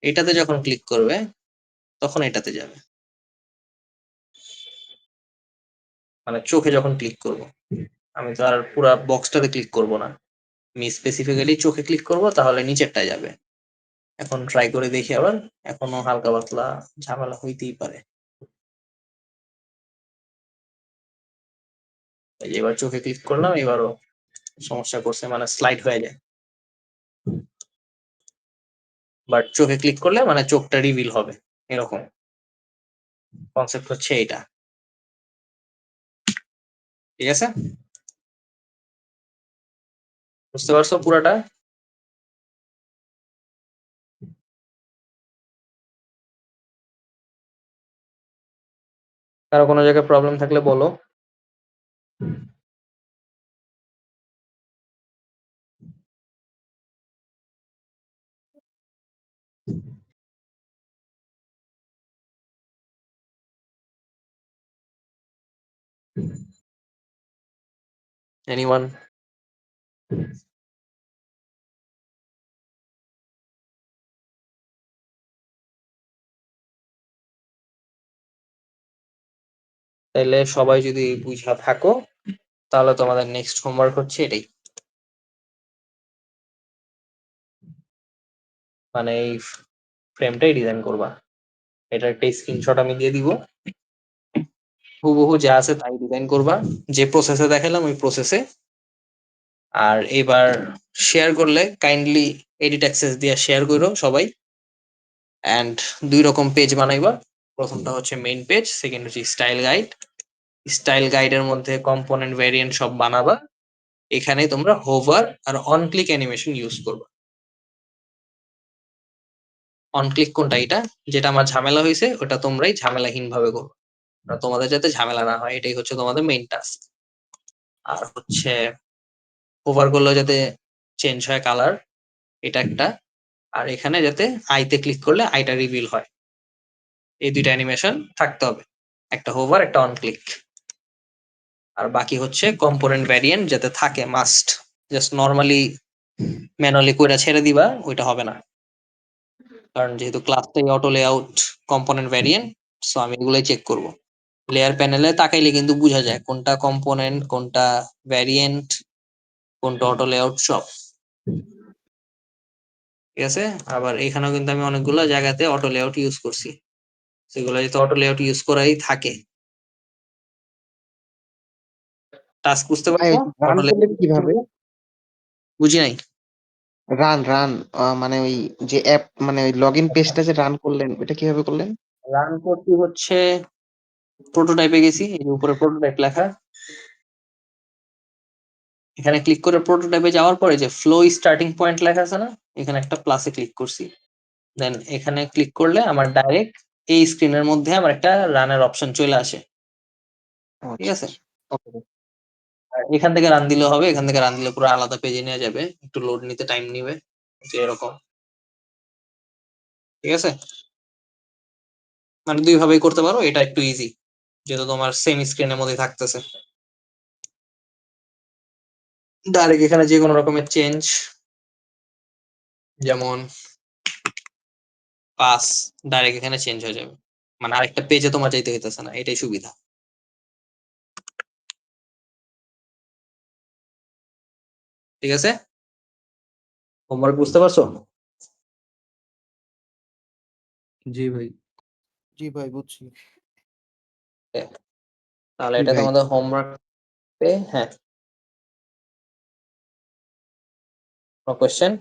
এটাতে যখন ক্লিক করবে তখন এটাতে যাবে, মানে চোখে যখন ক্লিক করব। আমি তো আর পুরা বক্সটাতে ক্লিক করব না, আমি স্পেসিফিক্যালি চোখে ক্লিক করব, তাহলে নিচেরটায় যাবে। এখন ট্রাই করে দেখি আবার, এখনো হালকা পাতলা ঝামেলা হইতেই পারে। এই যে এবার চোখে ক্লিক করলাম, এবারও সমস্যা করছে, মানে স্লাইড হয়ে যায়। বাট চোখে ক্লিক করলে মানে চোখটা রিভিল হবে, এরকম কনসেপ্ট হচ্ছে এটা, ঠিক আছে? বুঝতে পারছো পুরাটা? কারো কোনো জায়গায় প্রবলেম থাকলে বলো। এনিওয়ান? তাইলে সবাই যদি বুঝা থাকো, তাহলে তোমাদের নেক্সট হোমওয়ার্ক হচ্ছে এটাই, মানে এই ফ্রেমটাই ডিজাইন করবা। এটা একটা স্ক্রিনশট আমি দিয়ে দিব, হুবহু যা আছে তাই ডিজাইন করবা, যে প্রসেসে দেখালাম ওই প্রসেসে। আর এবার শেয়ার করলে কাইন্ডলি এডিট অ্যাক্সেস দিয়ে শেয়ার করো সবাই। অ্যান্ড 2 রকম পেজ বানাইবা, প্রথমটা হচ্ছে মেইন পেজ, সেকেন্ড হচ্ছে স্টাইল গাইড। স্টাইল গাইডের মধ্যে কম্পোনেন্ট ভ্যারিয়েন্ট সব বানাবা, এখানে তোমরা হোভার আর অন ক্লিক অ্যানিমেশন ইউজ করবা। অন ক্লিক কোনটা? এটা যেটা আমার ঝামেলা হয়েছে ওটা তোমরাই ঝামেলাহীন ভাবে করো, তোমাদের যাতে ঝামেলা না হয়, এটাই হচ্ছে তোমাদের মেইন টাস্ক। আর হচ্ছে হোভার করলেও যাতে চেঞ্জ হয় কালার, এটা একটা। আর এখানে যাতে আইতে ক্লিক করলে আইটা রিভিল হয়, এই 2টা অ্যানিমেশন থাকতে হবে, একটা হোভার একটা অন ক্লিক। আর বাকি হচ্ছে কম্পোনেন্ট ভ্যারিয়েন্ট যাতে থাকে মাস্ট, জাস্ট নরমালি ম্যানুয়ালি কইরা ছেড়ে দিবা, ওইটা হবে না। কারণ যেহেতু ক্লাসটাই auto layout component variant, so আমি এগুলোই চেক করব। লেয়ার প্যানেলে তাকাইলে কিন্তু বোঝা যায় কোনটা কম্পোনেন্ট, কোনটা ভ্যারিয়েন্ট, কোনটা অটো লেআউট, সব ঠিক আছে। আবার এখানেও কিন্তু আমি অনেকগুলো জায়গাতে অটো লেআউট ইউজ করছি, সেগুলো যাতে অটো লেআউট ইউজ করাই থাকে, টাস্ক বুঝতে ভাই পারছো? রান অটো করলেন কিভাবে? বুঝি নাই। রান মানে ওই যে অ্যাপ মানে ওই লগ ইন পেজটা যে রান করলেন ওটা কিভাবে করলেন? রান করতে হচ্ছে প্রোটোটাইপে গেছি, এই যে উপরে প্রোটোটাইপ লেখা, এখানে ক্লিক করে প্রোটোটাইপে যাওয়ার পরে যে ফ্লো স্টার্টিং পয়েন্ট লেখা আছে না, এখানে একটা প্লাসে ক্লিক করছি। দেন এখানে ক্লিক করলে আমার ডাইরেক্ট এই স্ক্রিনের মধ্যে আমার একটা রানের অপশন চলে আসে। ঠিক আছে, ওকে আর এখান থেকে রান দিলে হবে, এখান থেকে রান দিলে পুরো আলাদা পেজে নিয়ে যাবে, একটু লোড নিতে টাইম নিবে, যে এরকম। ঠিক আছে, মানে দুই ভাবেই করতে পারো, এটা একটু ইজি যেহেতু তোমার সেম স্ক্রিনের মধ্যে থাকতেছে। ডাইরেক্ট এখানে যে কোনো রকমের চেঞ্জ, যেমন পাস, ডাইরেক্ট এখানে চেঞ্জ হয়ে যাবে, মানে আরেকটা পেজে তোমার যাইতে হইতেছে না, এটাই সুবিধা। ঠিক আছে, হোমওয়ার্ক বুঝতে পারছো? জি ভাই। জি ভাই বুঝছি। তাহলে জি এটা ভাই। তোমাদের হোমওয়ার্ক। হ্যাঁ, কোয়েশ্চেন?